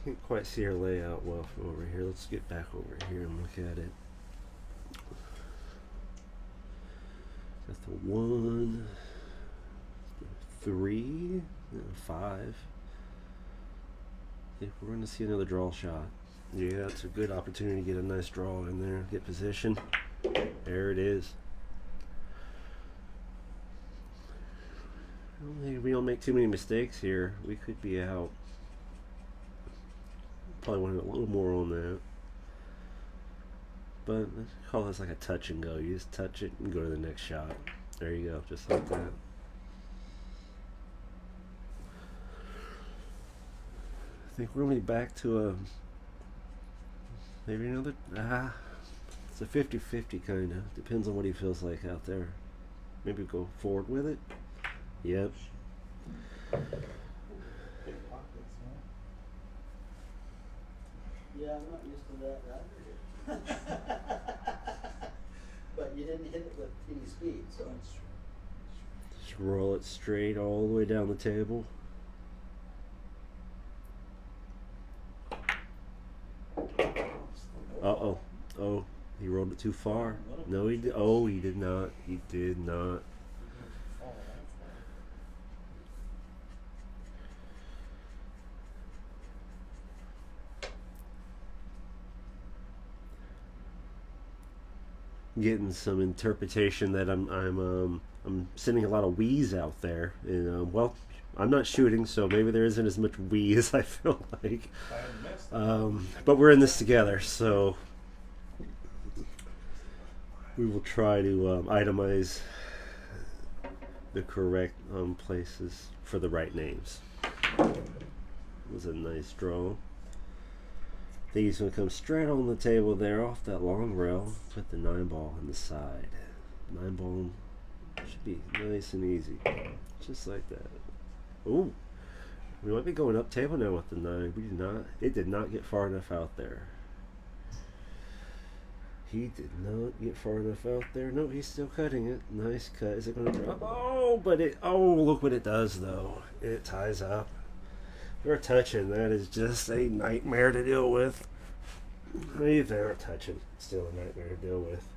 Can't quite see our layout well from over here. Let's get back over here and look at it. Got the 1, 3, 5. I think we're going to see another draw shot. Yeah, it's a good opportunity to get a nice draw in there. Get position. There it is. I don't think we don't make too many mistakes here. We could be out. Probably wanted a little more on that. But let's call this like a touch and go. You just touch it and go to the next shot. There you go, just like that. I think we're going to be back to a maybe another it's a 50-50 kind of. Depends on what he feels like out there. Maybe go forward with it. Yep. Yeah, I'm not used to that either. But you didn't hit it with any speed, so. Just roll it straight all the way down the table. Uh-oh. Oh, he rolled it too far. No, he did. Oh, he did not. He did not. Getting some interpretation that I'm sending a lot of wheeze out there, and well, I'm not shooting, so maybe there isn't as much wheeze as I feel like. But we're in this together, so we will try to itemize the correct places for the right names. It was a nice draw. I think he's going to come straight on the table there off that long rail. Put the 9-ball on the side. 9-ball should be nice and easy. Just like that. Ooh. We might be going up table now with the 9. We did not. It did not get far enough out there. He did not get far enough out there. No, he's still cutting it. Nice cut. Is it going to drop? Oh, but it. Oh, look what it does, though. It ties up. They're touching. That is just a nightmare to deal with. Hey, they're touching. Still a nightmare to deal with.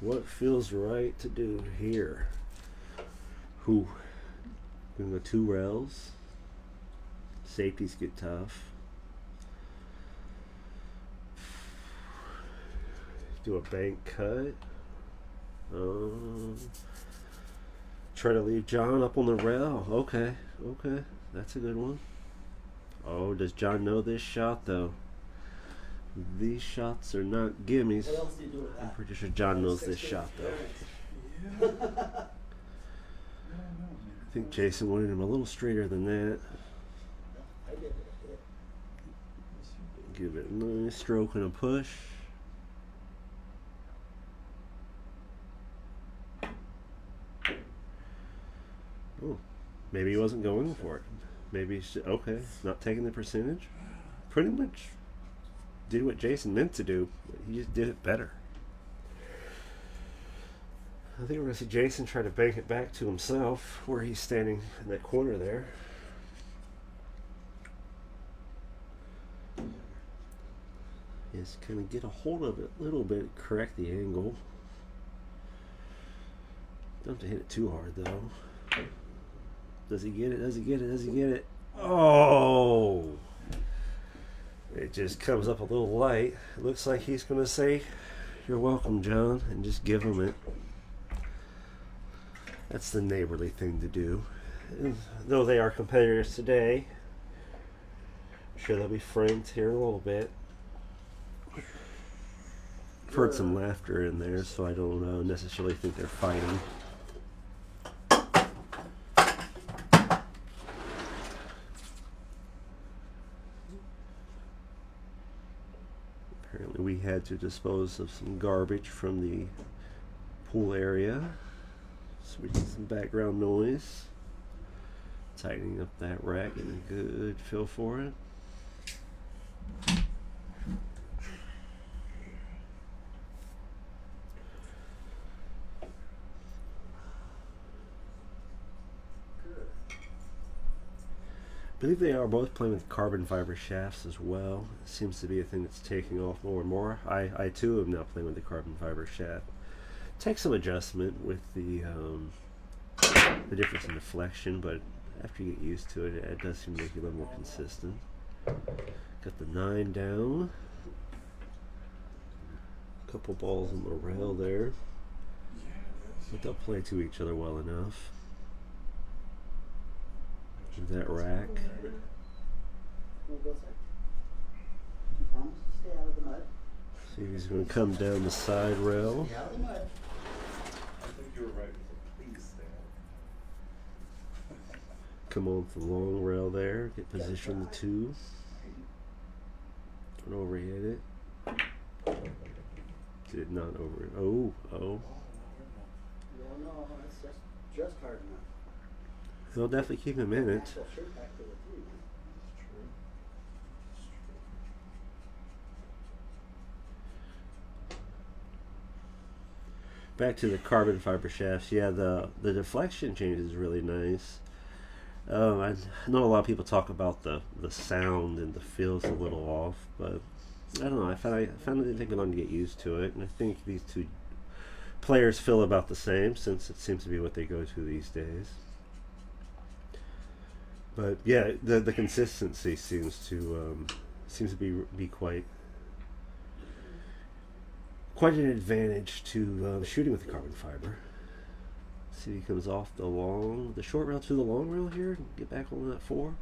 What feels right to do here? Who? We're going to go 2 rails. Safeties get tough. Do a bank cut. Try to leave John up on the rail. Okay, that's a good one. Oh, does John know this shot though? These shots are not gimmies. What else do you do with that? I'm pretty sure John knows this shot though. I think Jason wanted him a little straighter than that. I did it. Give it a nice stroke and a push. Oh, maybe he wasn't going for it. Maybe he's okay, not taking the percentage. Pretty much did what Jason meant to do. He just did it better. I think we're going to see Jason try to bank it back to himself where he's standing in that corner there. Just kind of get a hold of it a little bit, correct the angle. Don't have to hit it too hard though. Does he get it? Does he get it? Does he get it? Oh! It just comes up a little light. It looks like he's going to say, "You're welcome, John," and just give him it. That's the neighborly thing to do. And though they are competitors today, I'm sure they'll be friends here in a little bit. I've heard some laughter in there, so I don't necessarily think they're fighting. Apparently we had to dispose of some garbage from the pool area, so we get some background noise. Tightening up that rack, getting a good feel for it. I believe they are both playing with carbon fiber shafts as well. It seems to be a thing that's taking off more and more. I too am now playing with the carbon fiber shaft. Takes some adjustment with the difference in deflection, but after you get used to it, it does seem to make you a little more consistent. Got the 9 down. A couple balls on the rail there. But they'll play to each other well enough. That rack. We'll go sir. You promise to stay out of the mud? See if he's going to come down the side rail. Stay out of the mud. I think you were right. Please stay out. Come on to the long rail there. Get position to 2. Don't overhit it. Did not over. Oh. No, that's just hard enough. He'll definitely keep him in it. Actual shirt back to the three. It's true. It's true. Back to the carbon fiber shafts. Yeah, the deflection change is really nice. I know a lot of people talk about the sound and the feel's a little off, but I don't know. I found it taking long to get used to it, and I think these two players feel about the same, since it seems to be what they go to these days. But yeah, the consistency seems to be quite an advantage to shooting with the carbon fiber. See, he comes off the short rail to the long rail here. Get back on that 4.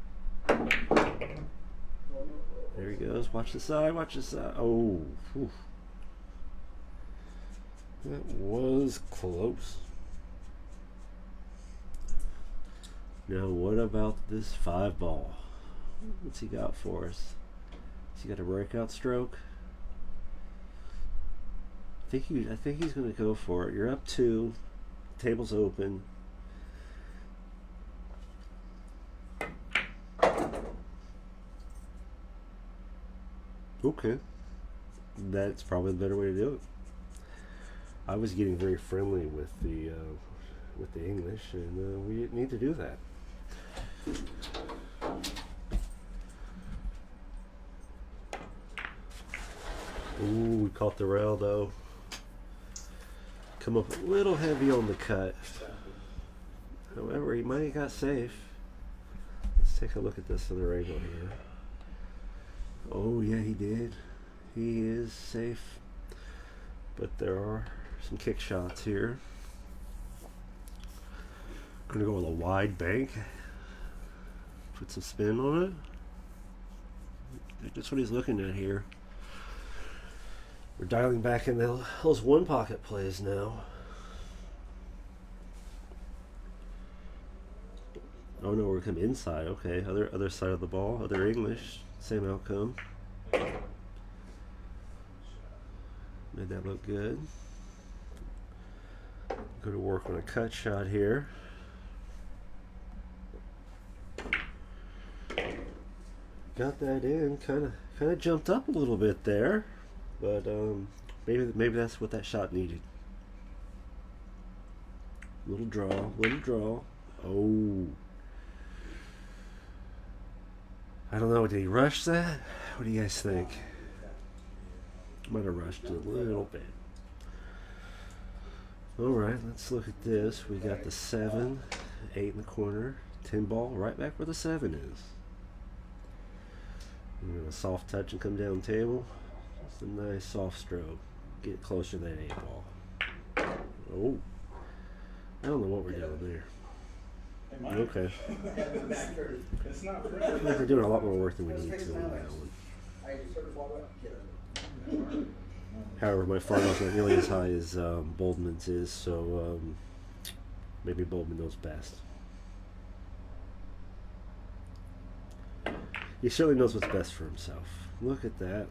There he goes. Watch the side. Watch the side. Oh, whew. That was close. Now, what about this 5 ball? What's he got for us? Has he got a breakout stroke? I think he's going to go for it. You're up 2. Table's open. Okay. That's probably the better way to do it. I was getting very friendly with the English, and we didn't need to do that. Ooh, we caught the rail though. Come up a little heavy on the cut. However, he might have got safe. Let's take a look at this other angle here. Oh yeah, he did. He is safe. But there are some kick shots here. Gonna go with a wide bank. Put some spin on it. I think that's what he's looking at here. We're dialing back in those one pocket plays now. Oh no, we're coming inside. Okay, other side of the ball, other English, same outcome. Made that look good. Go to work on a cut shot here. Got that in. Kind of jumped up a little bit there. But maybe that's what that shot needed. Little draw. Oh. I don't know, did he rush that? What do you guys think? Might have rushed it a little bit. Alright, let's look at this. We got the 7, 8 in the corner, 10 ball right back where the 7 is. We're going to soft touch and come down table. It's a nice soft stroke. Get closer to that 8 ball. Oh. I don't know what we're doing there. Hey, Mike. Okay. It's not I think we're doing a lot more work than we need to on that one. However, my far nose not nearly as high as Boldman's is, so maybe Boldman knows best. He certainly knows what's best for himself. Look at that.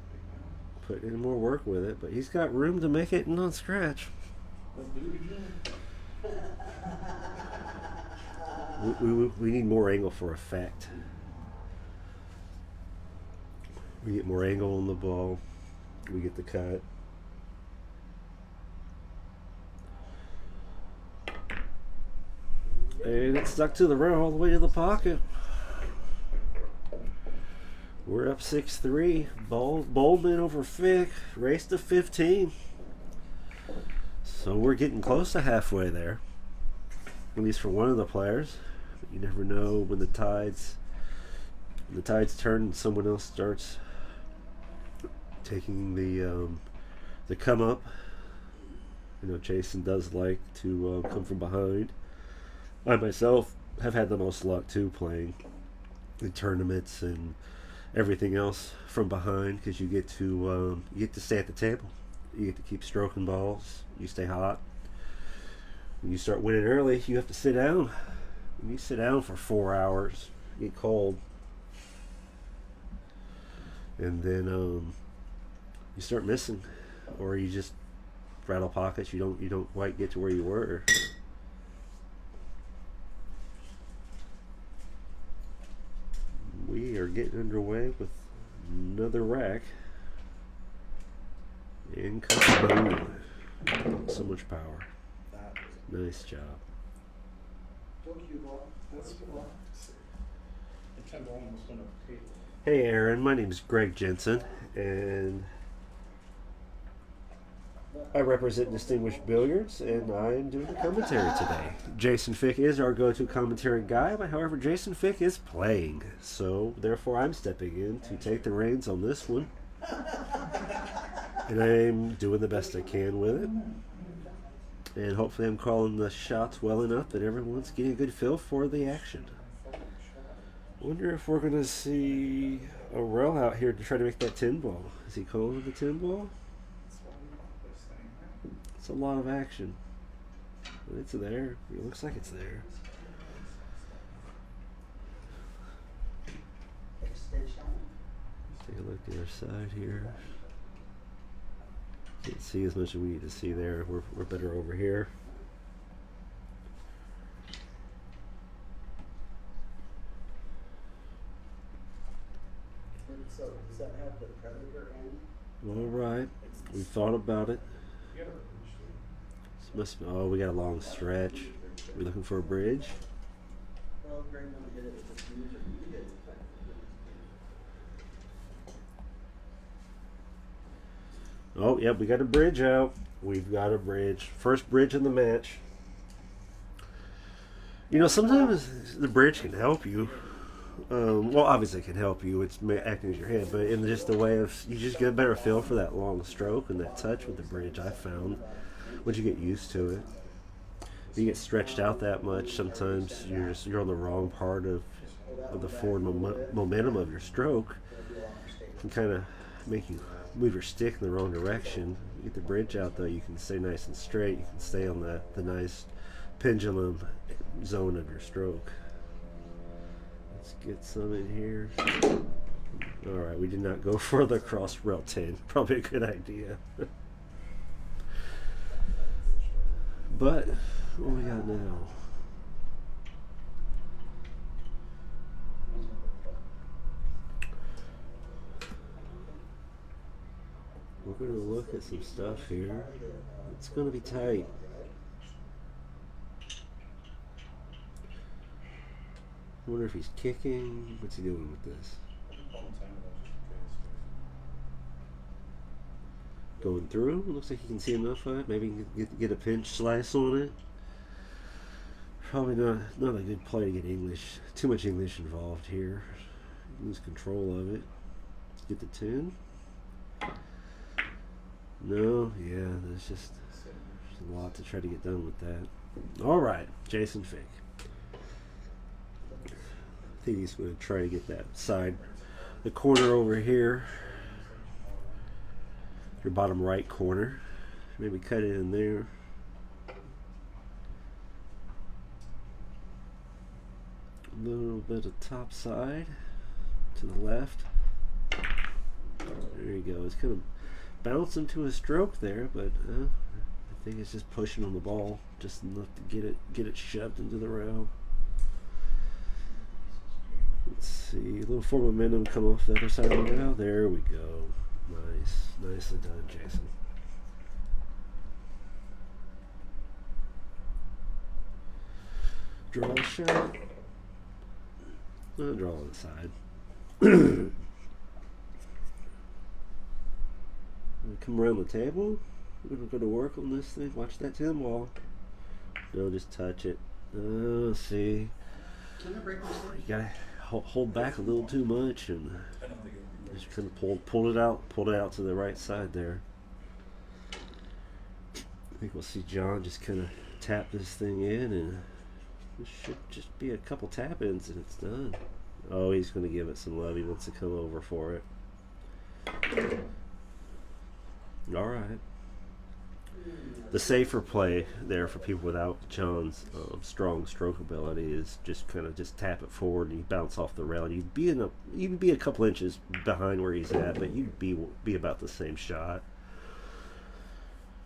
Put in more work with it, but he's got room to make it non scratch. Let's do it again. We need more angle for effect. We get more angle on the ball. We get the cut. And it stuck to the rail all the way to the pocket. We're up 6-3. Boldman over Fick. Race to 15. So we're getting close to halfway there. At least for one of the players. You never know when the tides turn and someone else starts taking the come up. You know, Jason does like to come from behind. I myself have had the most luck too, playing in tournaments and everything else from behind, because you get to stay at the table. You get to keep stroking balls. You stay hot. When you start winning early, you have to sit down. When you sit down for 4 hours, you get cold, and then you start missing, or you just rattle pockets. You don't quite get to where you were. getting underway with another rack. And boom. So much power. That Nice job. Go cue ball. that's cool. The 10 ball almost went up the table. Hey Aaron, my name is Greg Jensen, and I represent Distinguished Billiards, and I am doing the commentary today. Jason Fick is our go-to commentary guy, but however, Jason Fick is playing, so therefore I'm stepping in to take the reins on this one, and I'm doing the best I can with it, and hopefully I'm calling the shots well enough that everyone's getting a good feel for the action. Wonder if we're going to see a row out here to try to make that 10 ball. Is he calling the 10 ball? It's a lot of action. It's there. It looks like it's there. Take a look at the other side here. Can't see as much as we need to see there. We're better over here. So does that have the predator end? All right. We thought about it. Oh, we got a long stretch. We looking for a bridge? Well, Greg wanna hit it with the smooth or you hit it. Oh, yep, we got a bridge out. We've got a bridge. First bridge in the match. You know, sometimes the bridge can help you. Well, obviously it can help you. It's acting as your head, but in just the way of, you just get a better feel for that long stroke and that touch with the bridge, I found. Once you get used to it. If you get stretched out that much, sometimes you're on the wrong part of the forward momentum of your stroke. It can kind of make you move your stick in the wrong direction. You get the bridge out though, you can stay nice and straight. You can stay on the nice pendulum zone of your stroke. Let's get some in here. Alright, we did not go for the cross rail 10. Probably a good idea. But what we got now? We're going to look at some stuff here. It's going to be tight. I wonder if he's kicking. What's he doing with this? Going through. Looks like he can see enough of it. Maybe he can get a pinch slice on it. Probably not a good play to get too much English involved here. Lose control of it. Let's get the 10. No, yeah, there's a lot to try to get done with that. All right, Jason Fick. I think he's going to try to get that side, the corner over here, your bottom right corner. Maybe cut it in there. A little bit of top side to the left. There you go. It's kind of bouncing to a stroke there, but I think it's just pushing on the ball just enough to get it shoved into the row. Let's see, a little forward momentum come off the other side of the row. There we go. Nice, nicely done, Jason. Draw a shot. Draw on the side. Come around the table. We're gonna go to work on this thing. Watch that 10 ball. No, just touch it. Oh, see. Can I break this thing? You gotta hold back a little too much and just kind of pull it out to the right side there. I think we'll see John just kind of tap this thing in, and it should just be a couple tap ins and it's done. Oh, he's going to give it some love. He wants to come over for it. All right. The safer play there for people without John's strong stroke ability is just kind of just tap it forward and you bounce off the rail. You'd be a couple inches behind where he's at, but you'd be about the same shot.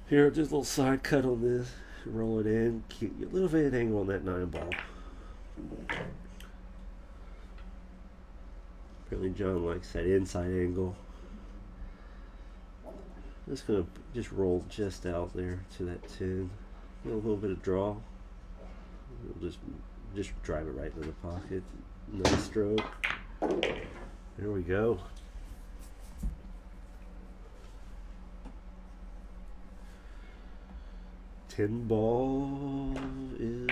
Here, just a little side cut on this. Roll it in. Keep a little bit of angle on that 9 ball. Apparently John likes that inside angle. Just gonna just roll just out there to that 10. Get a little bit of draw. We'll just drive it right into the pocket. Nice stroke. There we go. Tin ball is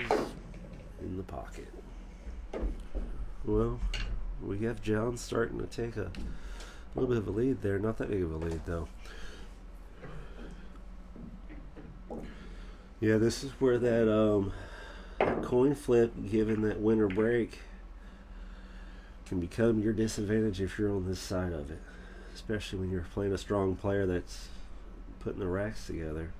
in the pocket. Well, we have John starting to take a little bit of a lead there. Not that big of a lead, though. Yeah, this is where that coin flip, given that winner break, can become your disadvantage if you're on this side of it. Especially when you're playing a strong player that's putting the racks together.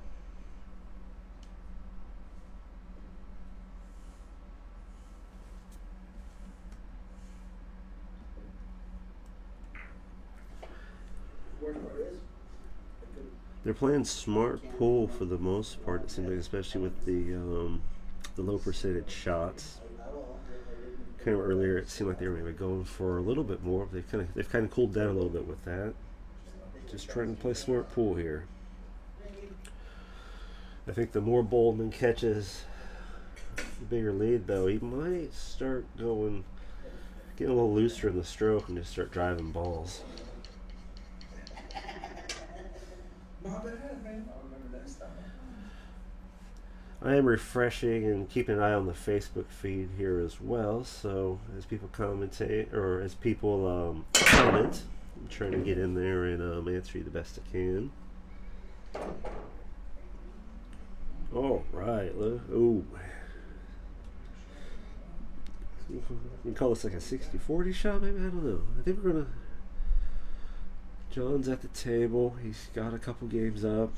They're playing smart pool for the most part, it seems like, especially with the low percentage shots. Kind of earlier, it seemed like they were maybe going for a little bit more. But they've kind of cooled down a little bit with that. Just trying to play smart pool here. I think the more Boldman catches, the bigger lead, though. He might start getting a little looser in the stroke and just start driving balls. Not bad, man. I'll remember next time. I am refreshing and keeping an eye on the Facebook feed here as well. So as people commentate, or as people comment, I'm trying to get in there and answer you the best I can. All right, ooh. We call this like a 60-40 shot, maybe? I don't know. I think we're gonna. John's at the table. He's got a couple games up.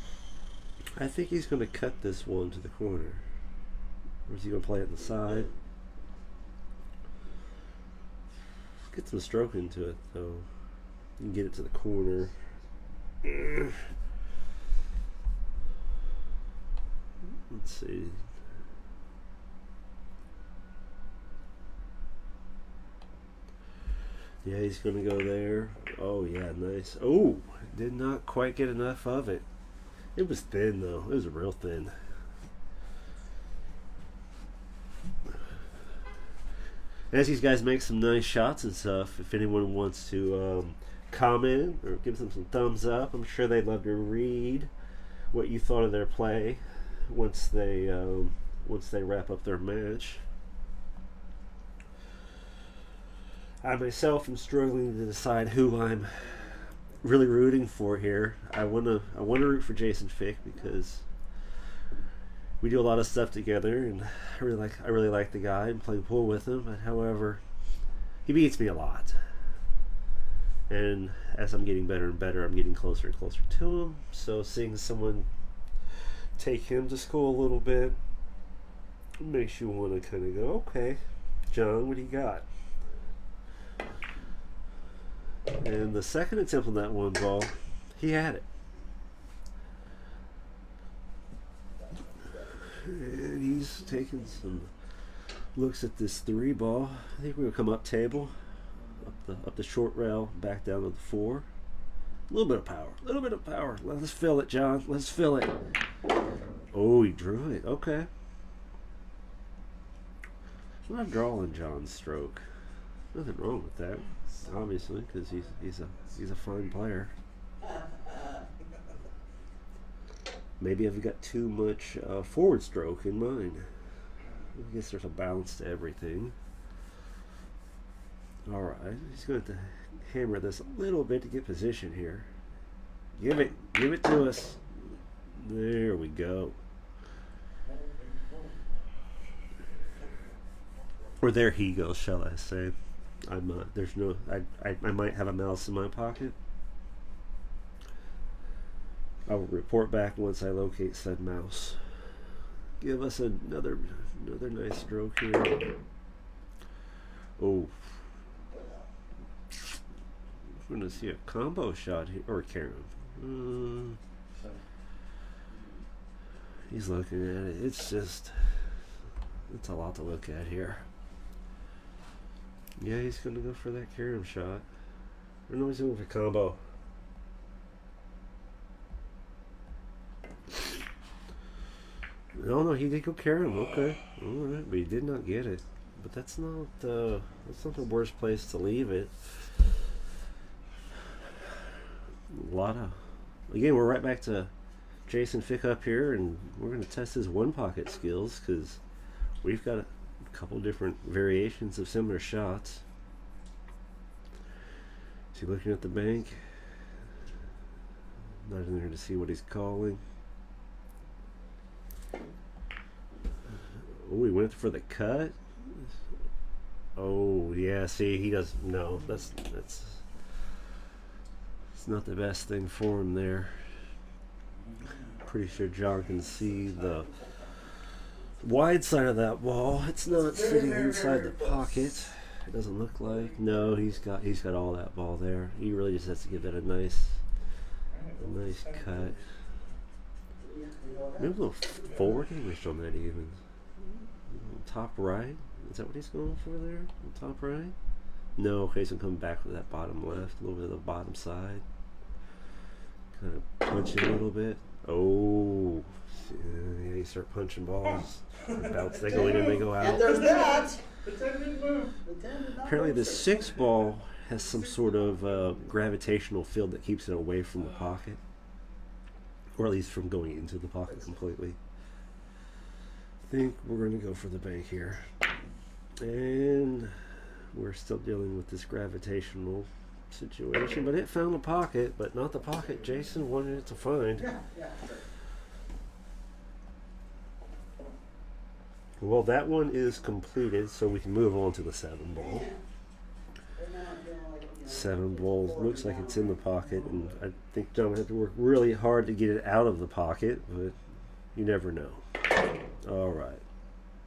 I think he's going to cut this one to the corner. Or is he going to play it inside? Get some stroke into it, though. You can get it to the corner. Let's see. Yeah, he's going to go there. Oh, yeah, nice. Oh, did not quite get enough of it. It was thin, though. It was real thin. As these guys make some nice shots and stuff, if anyone wants to comment or give them some thumbs up, I'm sure they'd love to read what you thought of their play once they wrap up their match. I myself am struggling to decide who I'm really rooting for here. I wanna root for Jason Fick because we do a lot of stuff together, and I really like the guy and playing pool with him. But however, he beats me a lot, and as I'm getting better and better, I'm getting closer and closer to him. So seeing someone take him to school a little bit makes you want to kind of go, okay, John, what do you got? And the second attempt on that one ball, he had it. And he's taking some looks at this 3 ball. I think we're gonna come up table, up the short rail, back down to the 4. A little bit of power. Let's fill it, John. Let's fill it. Oh, he drew it. Okay. I'm not drawing John's stroke. Nothing wrong with that, obviously, because he's a fine player. Maybe I've got too much forward stroke in mine. I guess there's a balance to everything. All right, he's going to hammer this a little bit to get position here. Give it to us. There we go. Or there he goes, shall I say? I might have a mouse in my pocket. I will report back once I locate said mouse. Give us another nice stroke here. Oh, we're gonna see a combo shot here, or Karen. He's looking at it. It's a lot to look at here. Yeah, he's gonna go for that carom shot. I know he's doing for combo. No, he did go carry him. Okay, all right, but he did not get it. But that's not the worst place to leave it. A lot of, again, we're right back to Jason Fick up here, and we're going to test his one pocket skills because we've got a couple different variations of similar shots. Is he looking at the bank? Not in there to see what he's calling. Oh, he went for the cut. Oh yeah, see, he doesn't. No, that's it's not the best thing for him there. Pretty sure John can see the wide side of that ball. It's not sitting inside the pocket. It doesn't look like. No, he's got all that ball there. He really just has to give it a nice cut. Maybe a little forward English on that even. Top right. Is that what he's going for there? Top right? No, okay, so come back with that bottom left, a little bit of the bottom side. Kind of punch it a little bit. Oh, yeah, you start punching balls. Bounce, they go in and they go out. And there's that. Apparently the 6 ball has some sort of gravitational field that keeps it away from the pocket. Or at least from going into the pocket completely. I think we're going to go for the bank here. And we're still dealing with this gravitational situation, but it found the pocket, but not the pocket Jason wanted it to find. Well, that one is completed, so we can move on to the 7 ball. 7 ball looks like it's in the pocket, and I think John would have to work really hard to get it out of the pocket, but you never know. All right,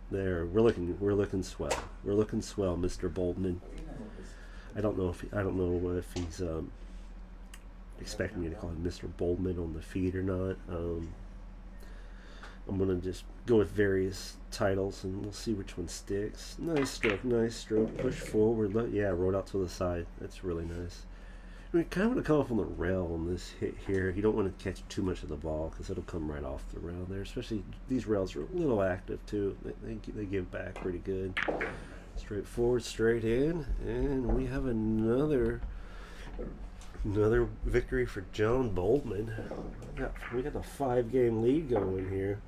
there we're looking swell. We're looking swell, Mr. Boldman. I don't know if he's expecting me to call him Mr. Boldman on the feed or not. I'm gonna just go with various titles and we'll see which one sticks. Nice stroke, push forward. Yeah, roll out to the side. That's really nice. We kind of want to come off on the rail on this hit here. You don't want to catch too much of the ball because it'll come right off the rail there. Especially these rails are a little active too. They give back pretty good. Straight forward, straight in, and we have another victory for John Boldman. We got a 5-game lead going here.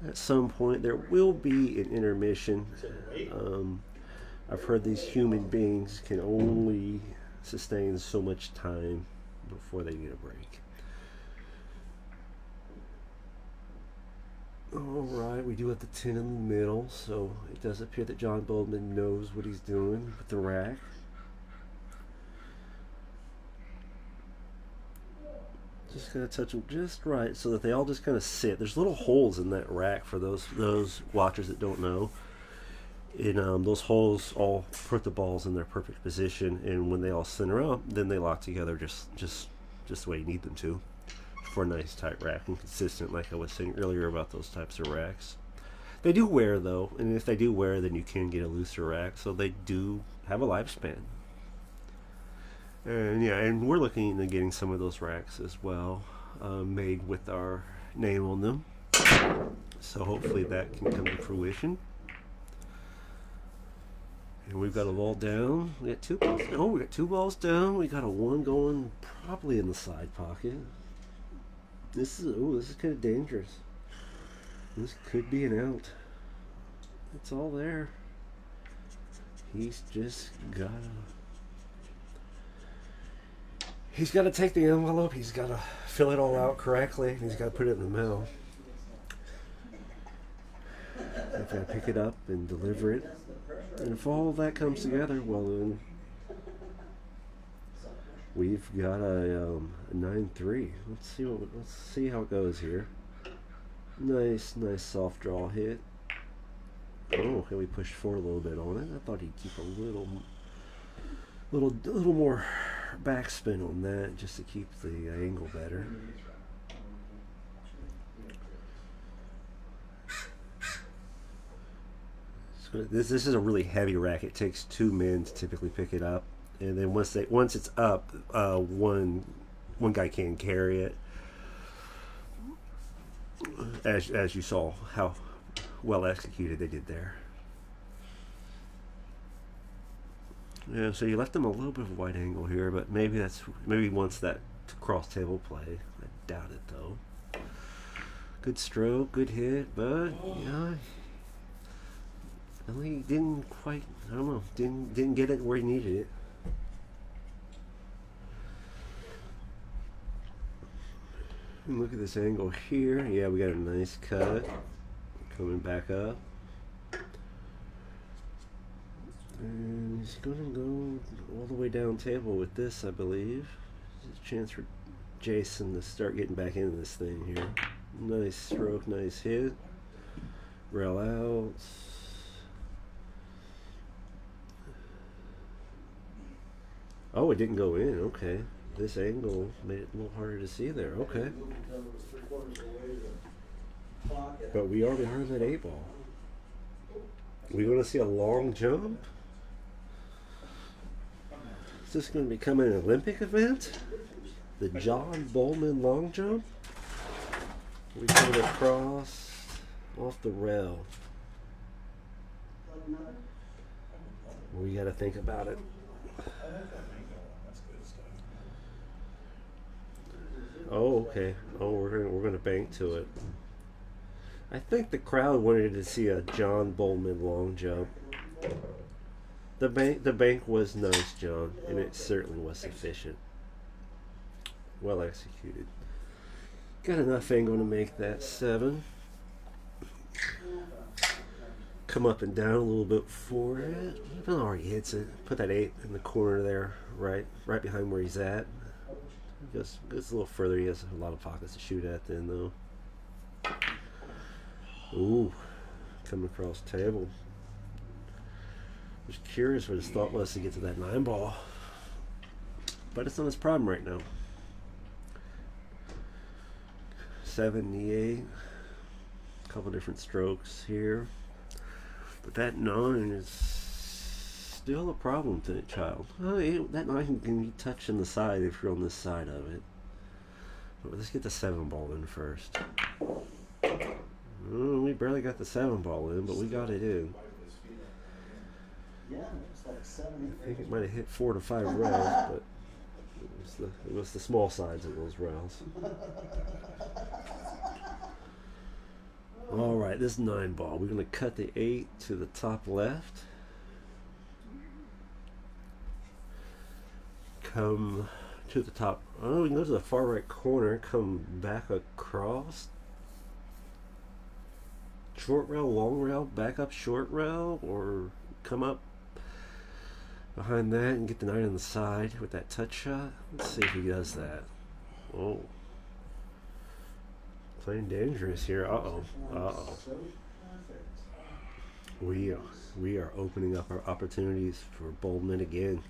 At some point there will be an intermission. I've heard these human beings can only sustain so much time before they need a break. Alright, we do have the 10 in the middle, so it does appear that John Boldman knows what he's doing with the rack. Just gonna touch them just right so that they all just kind of sit. There's little holes in that rack for those watchers that don't know. And those holes all put the balls in their perfect position, and when they all center up, then they lock together just the way you need them to for a nice tight rack and consistent, like I was saying earlier about those types of racks. They do wear though, and if they do wear, then you can get a looser rack, so they do have a lifespan. And yeah, and we're looking into getting some of those racks as well, made with our name on them. So hopefully that can come to fruition. And we've got a ball down. We got 2 balls. Oh, we got 2 balls down. We got a 1 going probably in the side pocket. This is kind of dangerous. This could be an out. It's all there. He's just gotta take the envelope. He's gotta fill it all out correctly. And he's gotta put it in the middle. I've got to pick it up and deliver it. And if all that comes together, well then, we've got a 9-3. Let's see how it goes here. Nice soft draw hit. Oh, okay, we pushed forward a little bit on it. I thought he'd keep a little more backspin on that just to keep the angle better. So this is a really heavy racket. It takes 2 men to typically pick it up, and then once it's up, one guy can carry it. As you saw how well executed they did there. Yeah, so you left him a little bit of a wide angle here, but maybe he wants that cross table play. I doubt it though. Good stroke, good hit, but yeah, he didn't quite. I don't know. Didn't get it where he needed it. And look at this angle here. Yeah, we got a nice cut coming back up. And he's going to go all the way down table with this, I believe. There's a chance for Jason to start getting back into this thing here. Nice stroke, nice hit. Rail out. Oh, it didn't go in. Okay. This angle made it a little harder to see there. Okay. But we are behind that 8 ball. We going to see a long jump? Is this going to become an Olympic event? The John Boldman long jump? We come across off the rail. We got to think about it. Oh, okay. Oh, we're gonna bank to it. I think the crowd wanted to see a John Boldman long jump. The bank was nice, John, and it certainly was sufficient. Well executed. Got enough angle to make that 7. Come up and down a little bit for it. Even already hits it. Put that 8 in the corner there, right behind where he's at. Goes a little further. He has a lot of pockets to shoot at then, though. Ooh, coming across table. I was curious what his thought was to get to that 9 ball, but it's not his problem right now. 78. A couple different strokes here, but that 9 is still a problem to the child. That 9 can be touching the side if you're on this side of it. But let's get the 7 ball in first. We barely got the 7 ball in, but we got it in. Yeah, it's like 7. I think it might have hit 4 to 5 rails, but it was the small sides of those rails. All right, this 9 ball. We're going to cut the 8 to the top left. Come to the top. Oh, we can go to the far right corner. Come back across. Short rail, long rail, back up short rail, or come up behind that and get the 9 on the side with that touch shot. Let's see if he does that. Oh. Playing dangerous here. Uh-oh. Uh-oh. We are opening up our opportunities for Boldman again.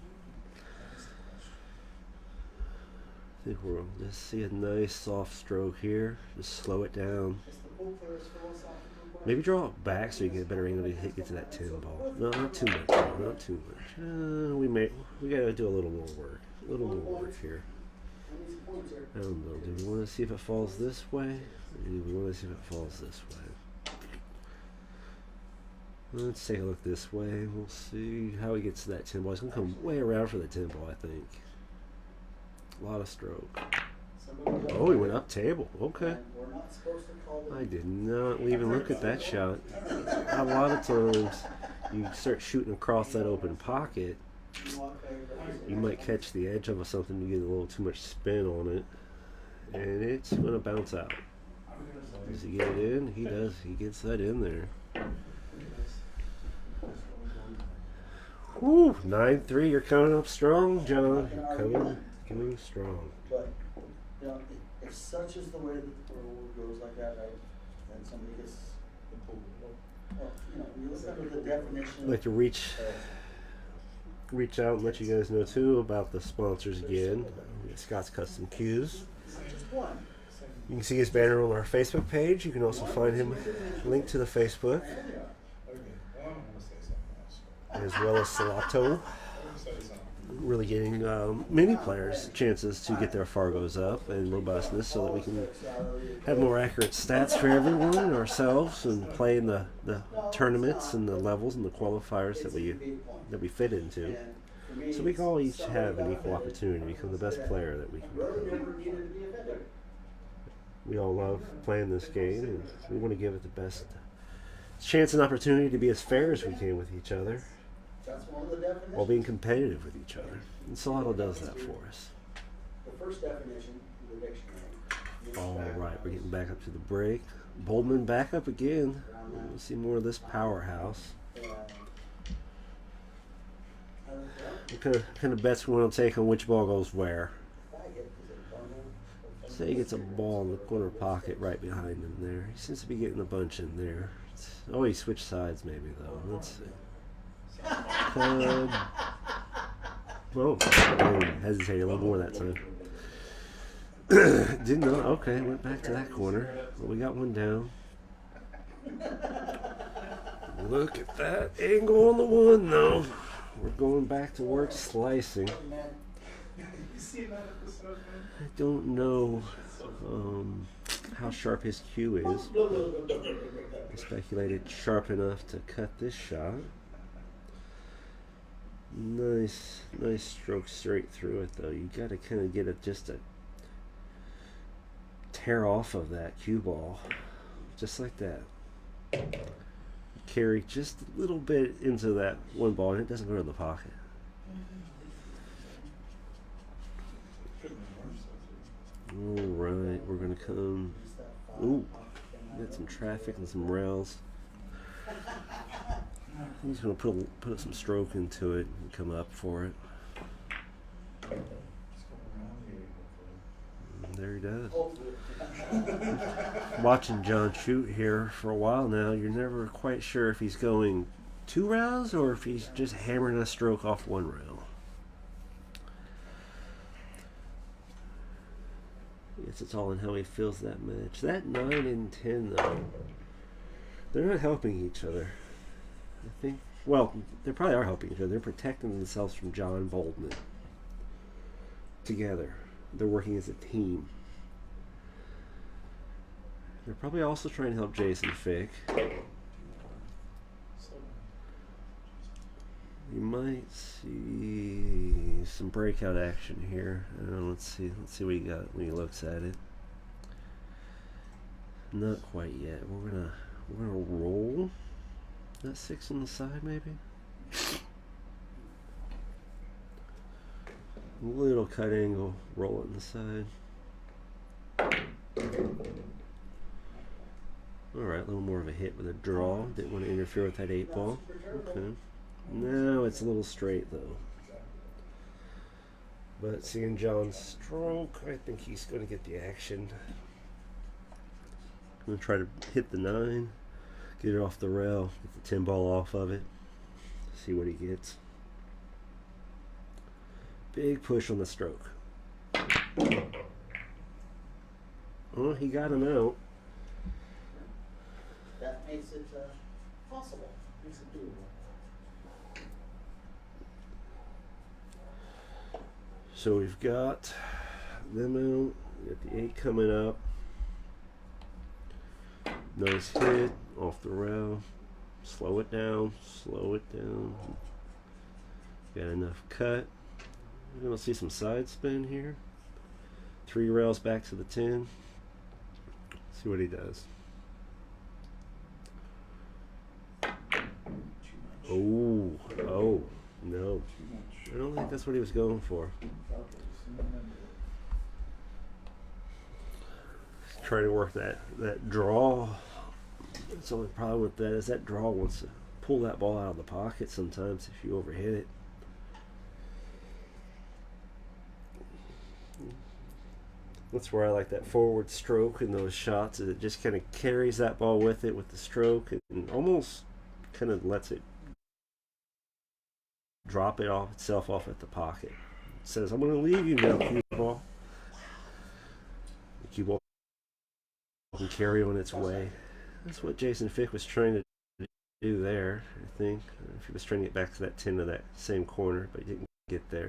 I think we'll just see a nice soft stroke here. Just slow it down. Maybe draw it back so you get a better angle to get to that 10 ball. No, not too much. Not too much. We gotta do a little more work. A little more work here. I don't know. Do we want to see if it falls this way, or do we want to see if it falls this way? Let's take a look this way. We'll see how he gets to that 10 ball. He's gonna come way around for the 10 ball, I think. A lot of stroke. Oh, he went up table. Okay. I did not even look at that shot. A lot of times, you start shooting across that open pocket, you might catch the edge of something, you get a little too much spin on it, and it's going to bounce out. Does he get it in? He does. He gets that in there. Woo! 9-3. You're coming up strong, John. You're coming strong. But, if such is the way that the world goes like that, right, then somebody gets the pool. Well, you look under the definition. I'd like to reach out and let you guys know too about the sponsors again. Scott's Custom Cues. You can see his banner on our Facebook page. You can also find him linked to the Facebook. as well as Salato. Really getting many players chances to get their Fargos up and robustness so that we can have more accurate stats for everyone and ourselves and play in the tournaments and the levels and the qualifiers that we fit into. So we can all each have an equal opportunity to become the best player that we can become. We all love playing this game and we want to give it the best chance and opportunity to be as fair as we can with each other, while being competitive with each other. And Salato does that for us. The first definition in the dictionary. All right, we're getting back up to the break. Boldman back up again. We'll see more of this powerhouse. What kind of bets we want to take on which ball goes where? Say he gets a ball in the corner pocket right behind him there. He seems to be getting a bunch in there. Oh, he switched sides maybe though. Let's see. Hesitated a little more that time. Didn't know. Okay, went back to that corner. But we got one down. Look at that angle on the one, though. We're going back to work slicing. I don't know how sharp his cue is. I speculated sharp enough to cut this shot. Nice stroke straight through it though. You got to kind of get it just to tear off of that cue ball, just like that. Carry just a little bit into that one ball, and it doesn't go to the pocket. All right, we're gonna come. Ooh, got some traffic and some rails. I'm just going to put some stroke into it and come up for it. And there he does. Watching John shoot here for a while now, you're never quite sure if he's going 2 rounds or if he's just hammering a stroke off 1 round. I guess it's all in how he feels that match. That 9 and 10 though, they're not helping each other. I think, well, they probably are helping each other. They're protecting themselves from John Boldman. Together. They're working as a team. They're probably also trying to help Jason Fick. You might see some breakout action here. Let's see what he got when he looks at it. Not quite yet. We're gonna roll. That 6 on the side, maybe? A little cut angle, roll it on the side. Alright, a little more of a hit with a draw. Didn't want to interfere with that 8 ball. Okay. Now it's a little straight, though. But seeing John's stroke, I think he's going to get the action. I'm going to try to hit the 9. Get it off the rail, get the 10 ball off of it, see what he gets. Big push on the stroke. Oh, he got him out. That makes it possible. Makes it doable. So we've got them out, we got the 8 coming up. Nice hit off the rail. Slow it down. Got enough cut. We're going to see some side spin here. 3 rails back to the 10. See what he does. Oh, no. I don't think that's what he was going for. He's trying to work that draw. That's the only problem with that is that draw wants to pull that ball out of the pocket sometimes if you overhit it. That's where I like that forward stroke in those shots. It just kind of carries that ball with it with the stroke and almost kind of lets it drop it off itself off at the pocket. It says, I'm going to leave you now, cue ball. The cue ball can carry on its way. That's what Jason Fick was trying to do there, I think. If he was trying to get back to that 10 of that same corner, but he didn't get there.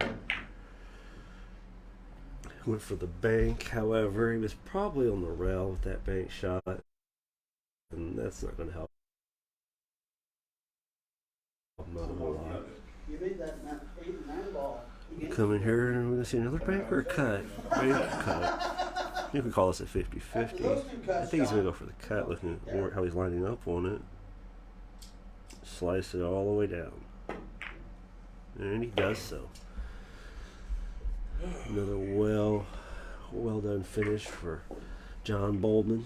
Went for the bank, however, he was probably on the rail with that bank shot, and that's not going to help. Not a whole lot. You made that 8-9 ball. Come in here and we're going to see another bank or a cut. Bank cut. You can call this a 50-50. I think he's going to go for the cut, looking at how he's lining up on it. Slice it all the way down. And he does so. Another well done finish for John Boldman.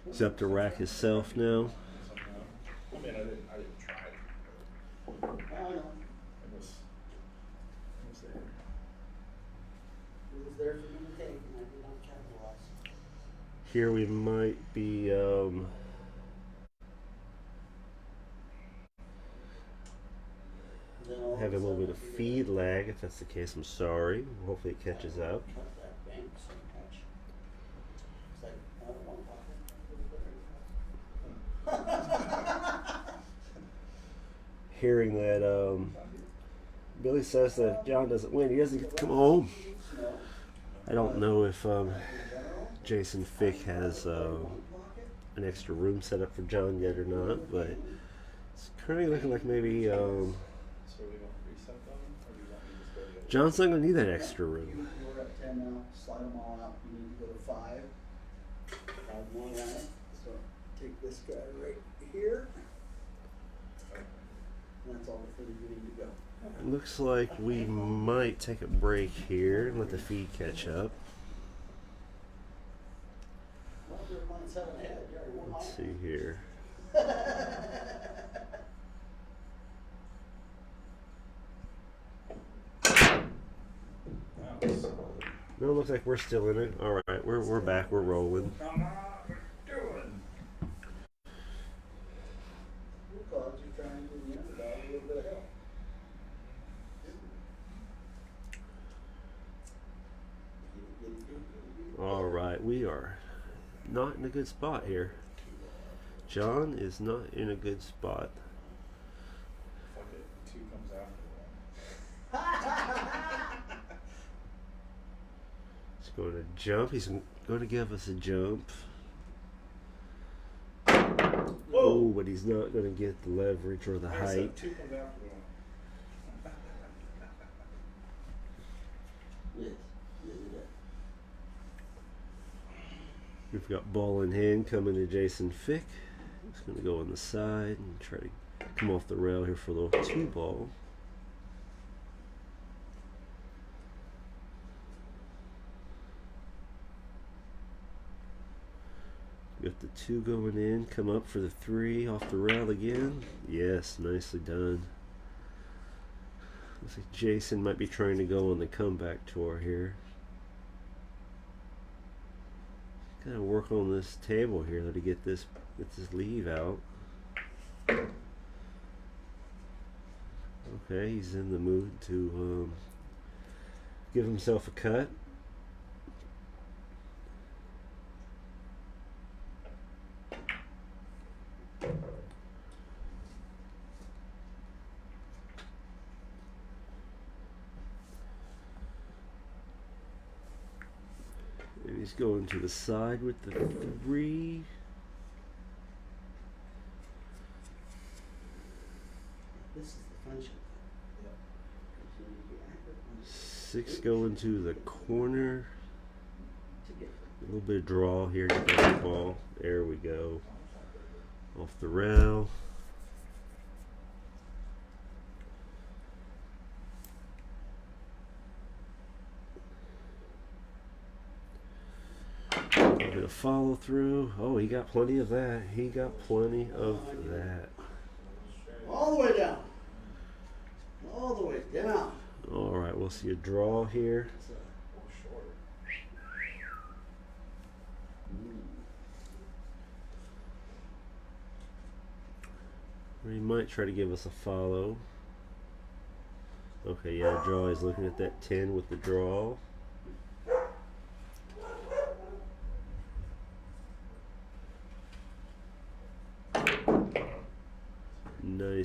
He's up to rack himself now. I mean, I didn't try. I know. It was there. It was there for me to take, and I did not capitalize. Here we might be have a little bit of feed lag. If that's the case, I'm sorry. Hopefully it catches up. Cut that bank so much. It's like, I don't want Hearing that Billy says that John doesn't win, he doesn't get to come home. I don't know if Jason Fick has an extra room set up for John yet or not, but it's currently looking like maybe So we don't reset them, or do you want me to just go to John's not going to need that extra room. We're at 10 now, slide them all out. You need to go to 5. 5 more on it. So take this guy right here. And that's all the footage you need to go. Looks like we might take a break here and let the feed catch up. Well, you're mine's 7 ahead. You're already 1 Let's higher. see here. No, it looks like we're still in it. All right, we're back. We're rolling. Come on, we're doing. Because you're trying to do the underdog a little bit of help. All right, we are not in a good spot here. John is not in a good spot. Fuck it, 2 comes after 1. He's going to jump. He's going to give us a jump. Oh, but he's not going to get the leverage or the Like I said, height. 2 comes after 1. Yes. Yes, it is. We've got ball in hand coming to Jason Fick. He's going to go on the side and try to come off the rail here for the 2 ball. Got the 2 going in, come up for the 3 off the rail again. Yes, nicely done. Looks like Jason might be trying to go on the comeback tour here. Gotta work on this table here though to get this leave out. Okay, he's in the mood to give himself a cut. And he's going to the side with the 3. This is the function. 6 going to the corner. A little bit of draw here, get that ball. There we go. Off the rail. A bit of follow through. Oh, he got plenty of that. He got plenty of that. All the way down. All the way down. All right, we'll see a draw here. He might try to give us a follow. Okay, yeah, draw. He's looking at that 10 with the draw.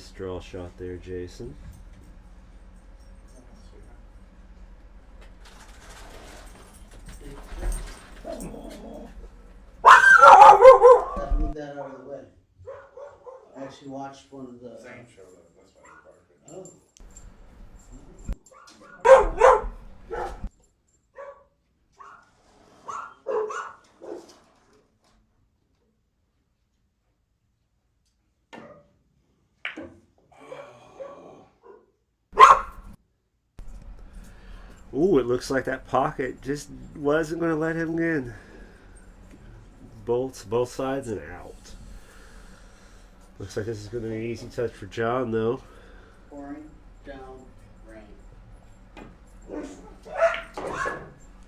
Nice draw shot there, Jason. Gotta move that out of the way. I actually watched one of the. Same show though, that's why they're barking. Oh. Ooh, it looks like that pocket just wasn't going to let him in. Both sides and out. Looks like this is going to be an easy touch for John, though. Pouring down rain.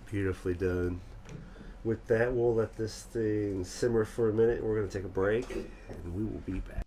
Beautifully done. With that, we'll let this thing simmer for a minute. We're going to take a break, and we will be back.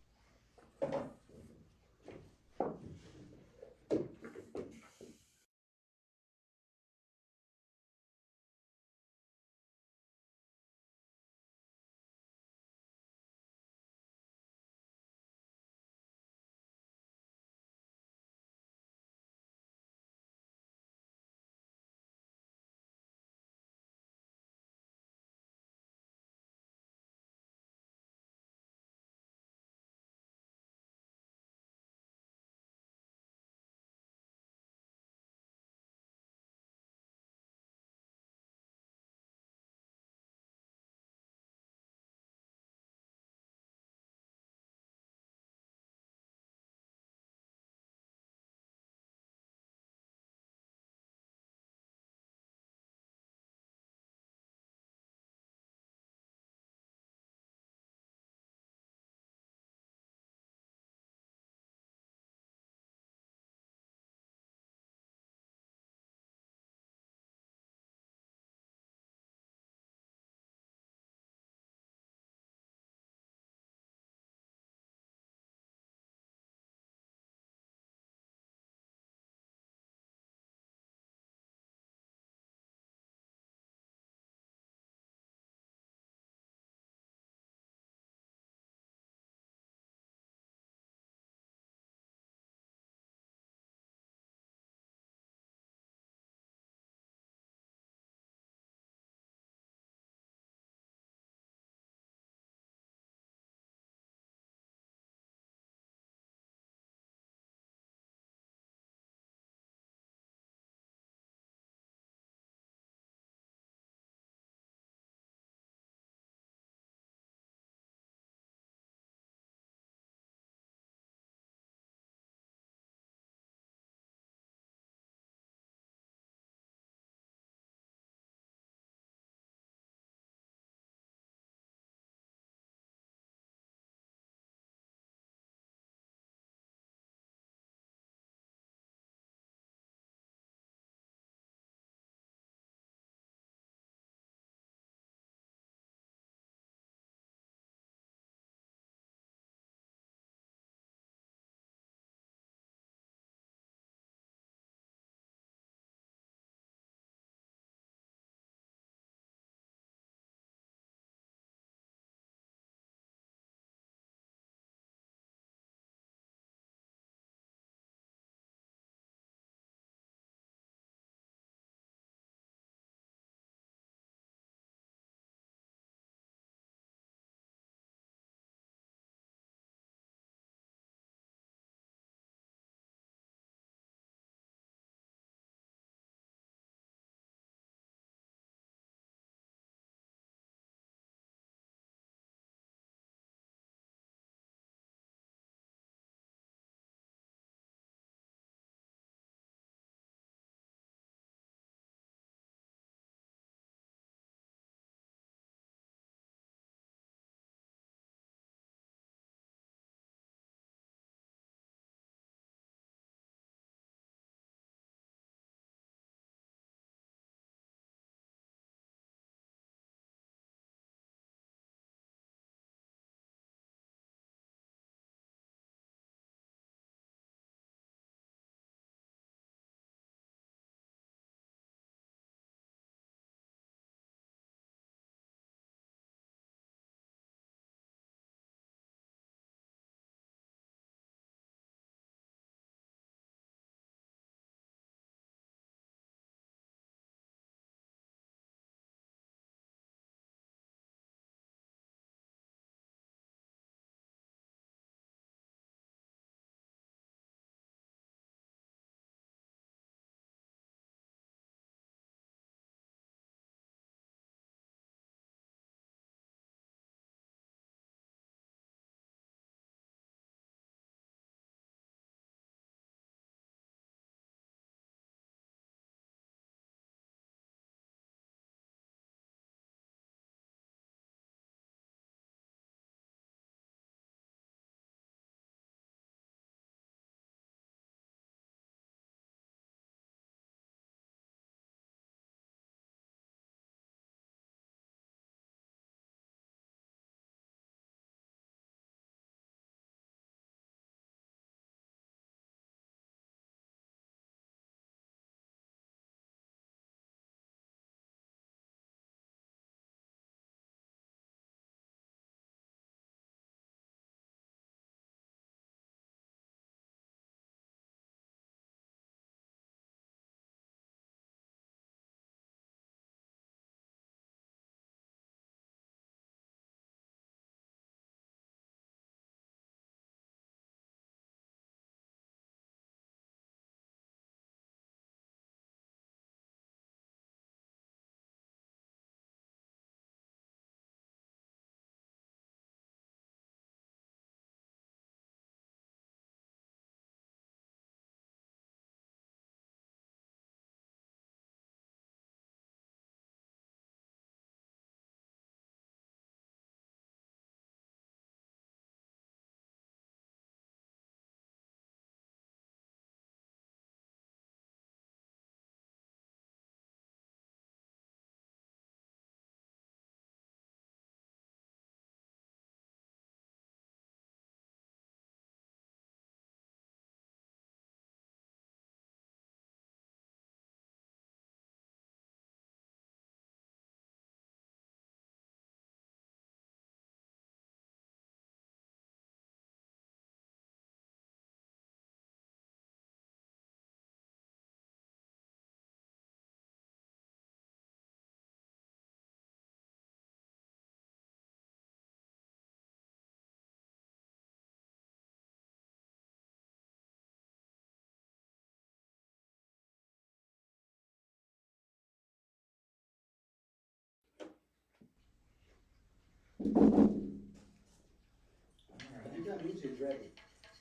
ready.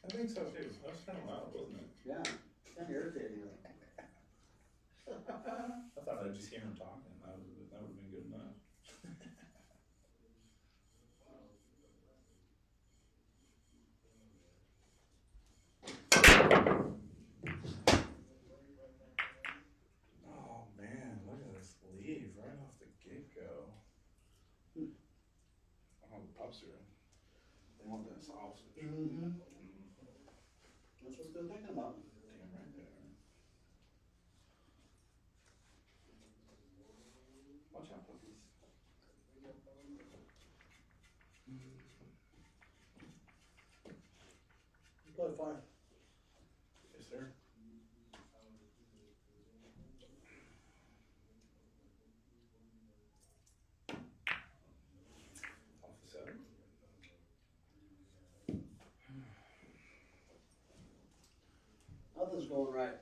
I think so too. That was kind of loud, wasn't it? Yeah, kind of irritating. I thought I'd just hear him talking. That would have been good enough. Oh man, look at this leave right off the get-go. Oh, the pups are in. They want that sausage. Mm-hmm. That's what they're thinking about. Damn right they are. Watch out, puppies. Play fine. Yes, sir. Off the 7. Nothing's going right.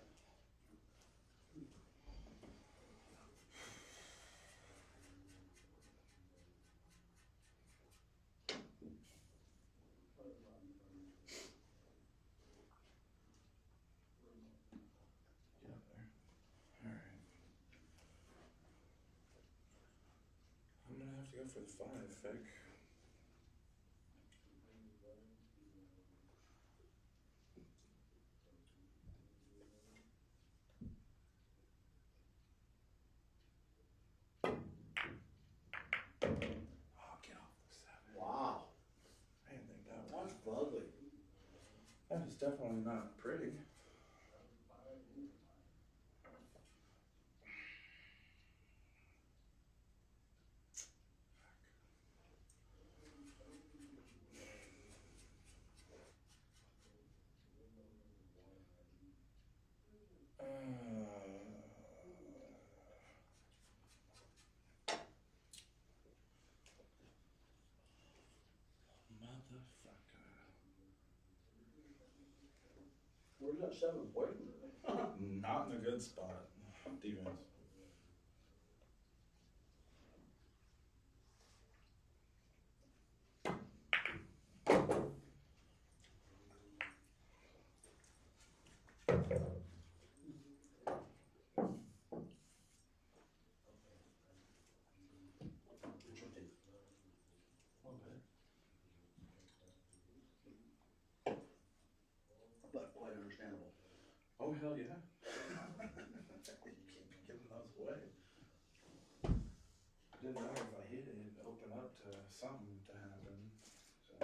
Get up there. Alright. I'm gonna have to go for the 5, Fick. Oh, get off the 7. Wow. I didn't think that That's was. ugly. That is definitely not pretty. Motherfucker. Where's that 7 waiting? Not in a good spot. Defense. Interesting. Okay. But quite understandable. Oh, hell yeah. You can't be giving those away. Didn't matter if I hit it, it'd open up to something to happen. So.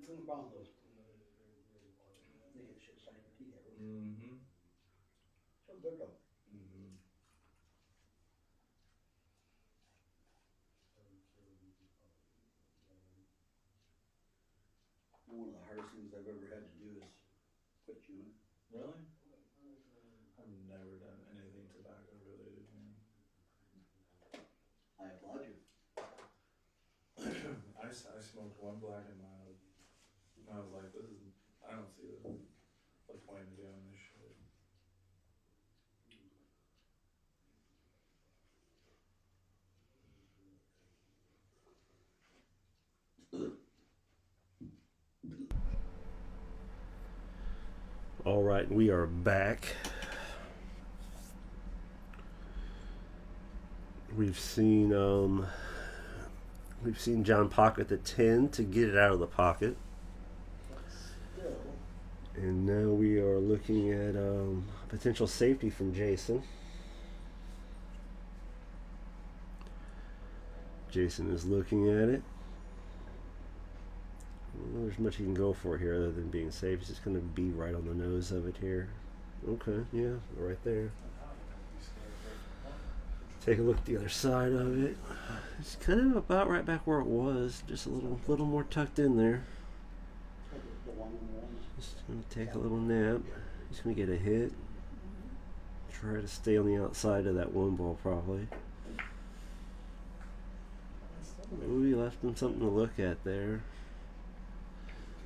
From the Broncos. They get shit stuck in your teeth every week. Mm-hmm. So good though. Mm-hmm. One of the hardest things I've ever had to do is quit chewing. Really? I've never done anything tobacco related, man. I applaud you. I smoked one black and mild. And I was like, I don't see the point of doing this shit. All right, we are back. We've seen John pocket the 10 to get it out of the pocket, Still, and now we are looking at potential safety from Jason. Jason is looking at it. Well, there's much he can go for here other than being safe. He's just going to be right on the nose of it here. Okay, yeah, right there. Take a look at the other side of it. It's kind of about right back where it was, just a little more tucked in there. the one on the one. Just going to take a little nap. He's going to get a hit. Try to stay on the outside of that one ball probably. We left him something to look at there.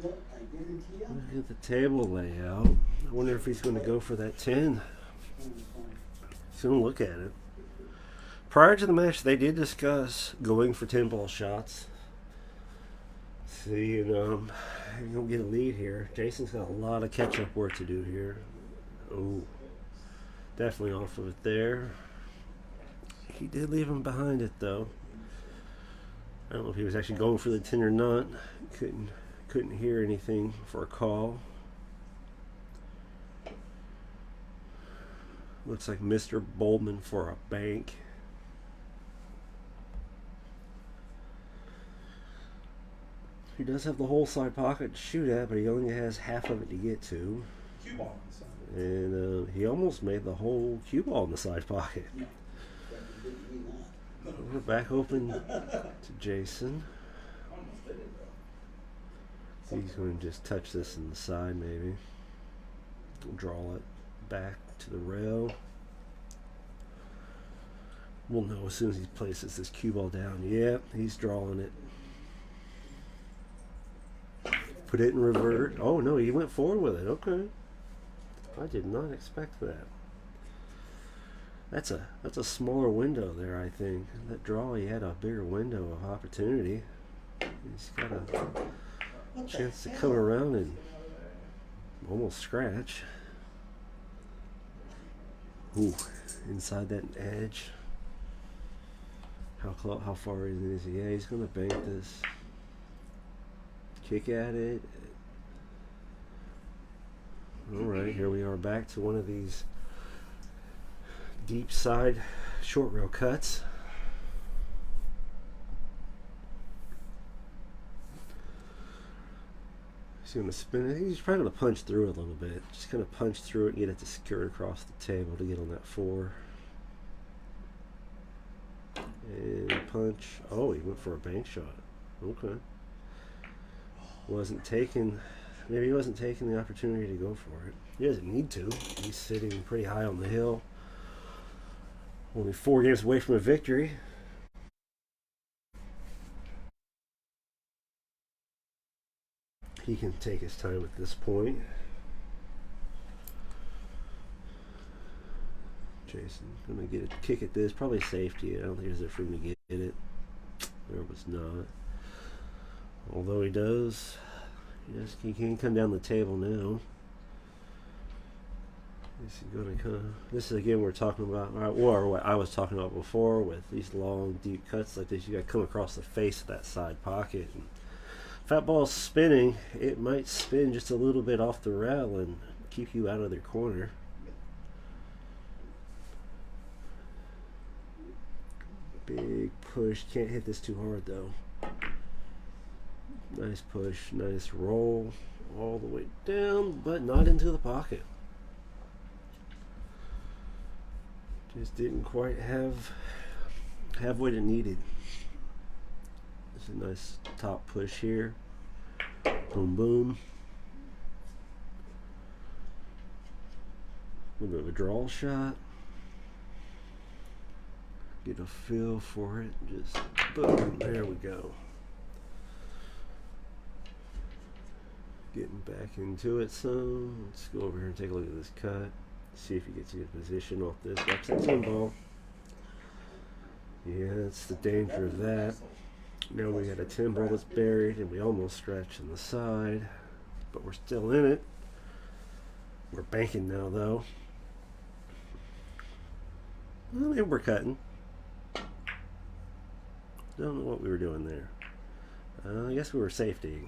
Look, I guarantee you. Look at the table layout. I wonder if he's going to go for that 10. He's going to look at it. Prior to the match, they did discuss going for 10-ball shots. See, and you're going to get a lead here. Jason's got a lot of catch-up work to do here. Oh, definitely off of it there. He did leave him behind it, though. I don't know if he was actually going for the 10 or not. Couldn't hear anything for a call. Looks like Mr. Boldman for a bank. He does have the whole side pocket to shoot at, but he only has half of it to get to. Cue ball on the side. And he almost made the whole cue ball in the side pocket. No, didn't mean that. We're back open to Jason. Almost did it though. He's going to just touch this in the side, maybe. Draw it back to the rail. We'll know as soon as he places this cue ball down. Yep, he's drawing it. Put it in revert. Oh no, he went forward with it. Okay. I did not expect that. That's a smaller window there, I think. That draw, he had a bigger window of opportunity. He's got a chance to come around and almost scratch. Ooh, inside that edge. How far is he? Yeah, he's gonna bank this. Kick at it. Alright, here we are back to one of these deep side short rail cuts. He's going to spin it. He's probably going to punch through it a little bit. Just going to punch through it and get it to secure it across the table to get on that 4. And punch. Oh, he went for a bank shot. Okay. Maybe he wasn't taking the opportunity to go for it. He doesn't need to. He's sitting pretty high on the hill. Only 4 games away from a victory. He can take his time at this point. Jason gonna get a kick at this. Probably safety. I don't think there's a free to get it. There was not. Although he does. Yes, he can come down the table now. This is again we're talking about, or what I was talking about before with these long, deep cuts like this. You got to come across the face of that side pocket. And if that ball's spinning, it might spin just a little bit off the rail and keep you out of their corner. Big push. Can't hit this too hard though. Nice push, nice roll all the way down, but not into the pocket. Just didn't quite have what it needed. It's a nice top push here. Boom, boom. A little bit of a draw shot. Get a feel for it. Just boom. There we go. Getting back into it some. Let's go over here and take a look at this cut. See if he gets a good position off this. That's the 10 ball. Yeah, that's the danger of that. Now we got a 10 ball that's buried and we almost stretch on the side. But we're still in it. We're banking now though. Well, maybe we're cutting. Don't know what we were doing there. I guess we were safetying.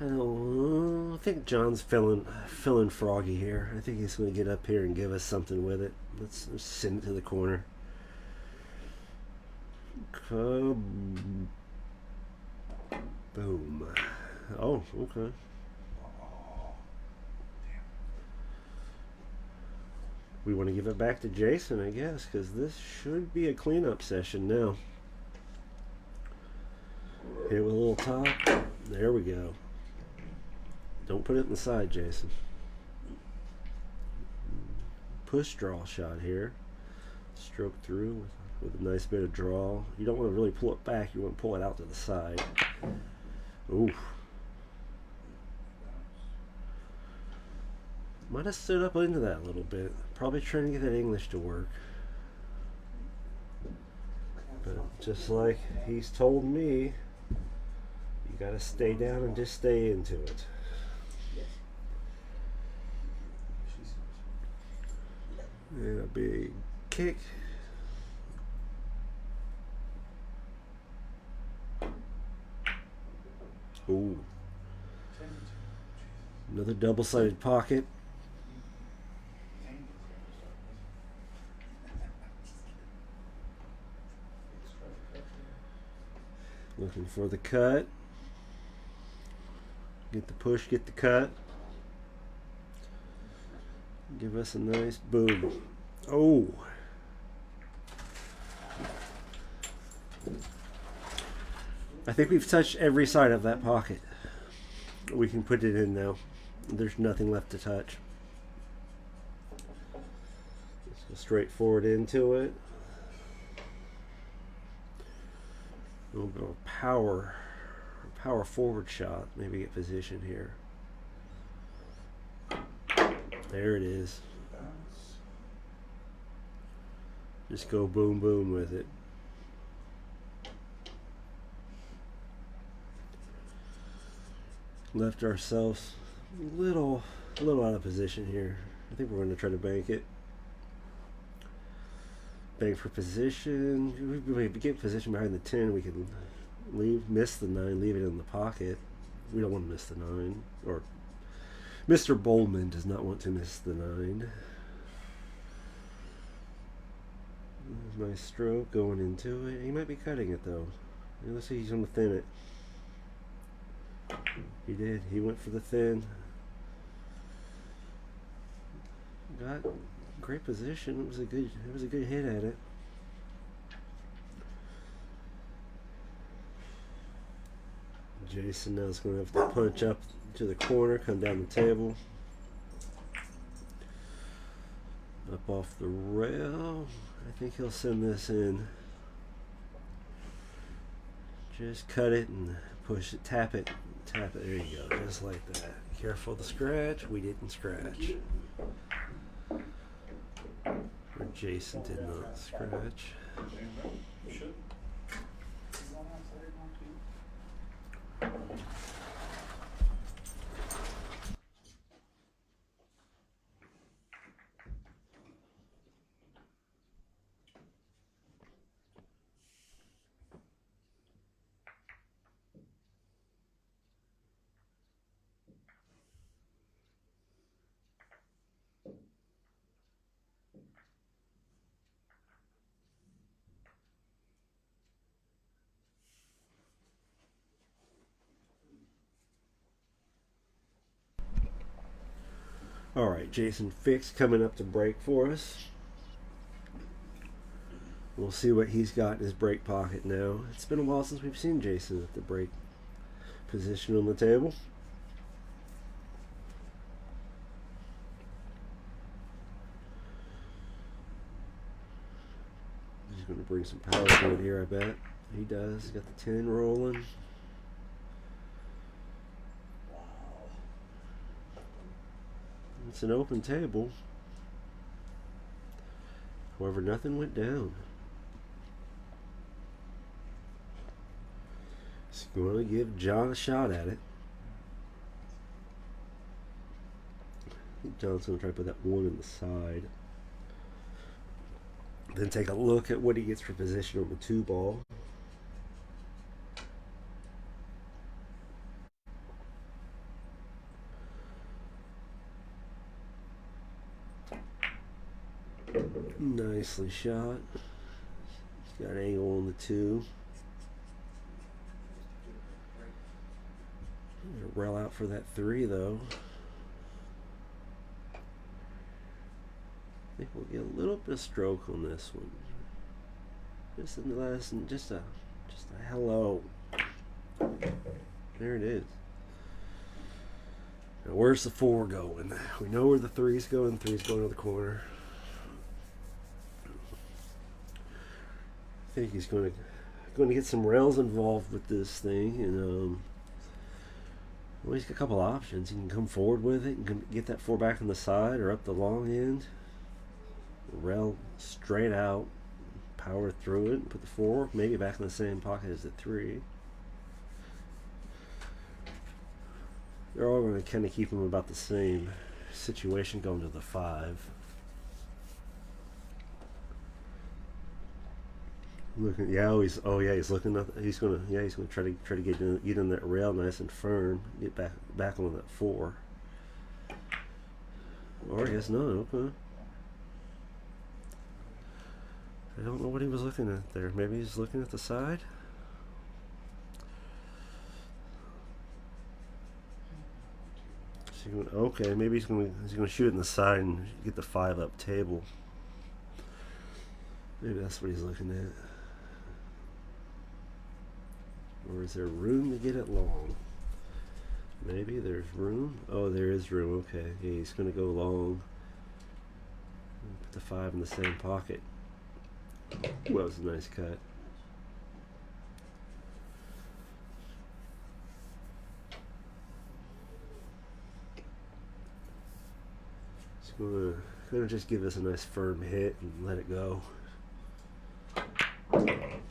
I think John's feeling froggy here. I think he's going to get up here and give us something with it. Let's send it to the corner. Boom. Oh, okay. We want to give it back to Jason, I guess, because this should be a cleanup session now. Hit with a little top. There we go. Don't put it in the side, Jason. Push draw shot here. Stroke through with a nice bit of draw. You don't want to really pull it back. You want to pull it out to the side. Oof. Might have stood up into that a little bit. Probably trying to get that English to work. But just like he's told me, you gotta stay down and just stay into it. And a big kick. Ooh. Another double-sided pocket. Looking for the cut. Get the push, get the cut. Give us a nice boom. Oh. I think we've touched every side of that pocket. We can put it in now. There's nothing left to touch. Let's go straight forward into it. A little bit of power forward shot. Maybe get position here. There it is. Just go boom boom with it. Left ourselves a little out of position here. I think we're going to try to bank it. Bank for position. If we get position behind the 10, we can miss the 9, leave it in the pocket. We don't want to miss the 9. Or Mr. Boldman does not want to miss the 9. Nice stroke going into it. He might be cutting it though. Let's see, he's going to thin it. He did. He went for the thin. Got great position. It was a good hit at it. Jason now is going to have to punch up to the corner, come down the table. Up off the rail. I think he'll send this in. Just cut it and push it, tap it. Tap it, there you go, just like that. Careful of the scratch, we didn't scratch. Or Jason did not scratch. Alright, Jason Fick's coming up to break for us. We'll see what he's got in his break pocket now. It's been a while since we've seen Jason at the break position on the table. He's going to bring some power to it here, I bet. He does. He's got the 10 rolling. It's an open table. However, nothing went down. He's going to give John a shot at it. I think John's going to try to put that 1 in the side. Then take a look at what he gets for position on the 2 ball. Nicely shot. He's got an angle on the 2. Rail out for that 3 though. I think we'll get a little bit of stroke on this one. Just in the last, just a hello. There it is. Now where's the 4 going? We know where the 3's going. 3's going to the corner. I think he's going to get some rails involved with this thing, and Well, he's got a couple options. He can come forward with it and get that 4 back on the side or up the long end. Rail straight out, power through it, put the 4 maybe back in the same pocket as the 3. They're all going to kind of keep him about the same situation going to the 5. Looking, he's looking up. He's gonna try to get in that rail nice and firm. Get back on that 4. Or I guess no. Okay. I don't know what he was looking at there. Maybe he's looking at the side. Okay, maybe he's gonna shoot it in the side and get the 5 up table. Maybe that's what he's looking at. Or is there room to get it long? Maybe there's room. Oh, there is room. Okay, yeah, he's gonna go long. Put the 5 in the same pocket. Well, it was a nice cut. Gonna just give us a nice firm hit and let it go.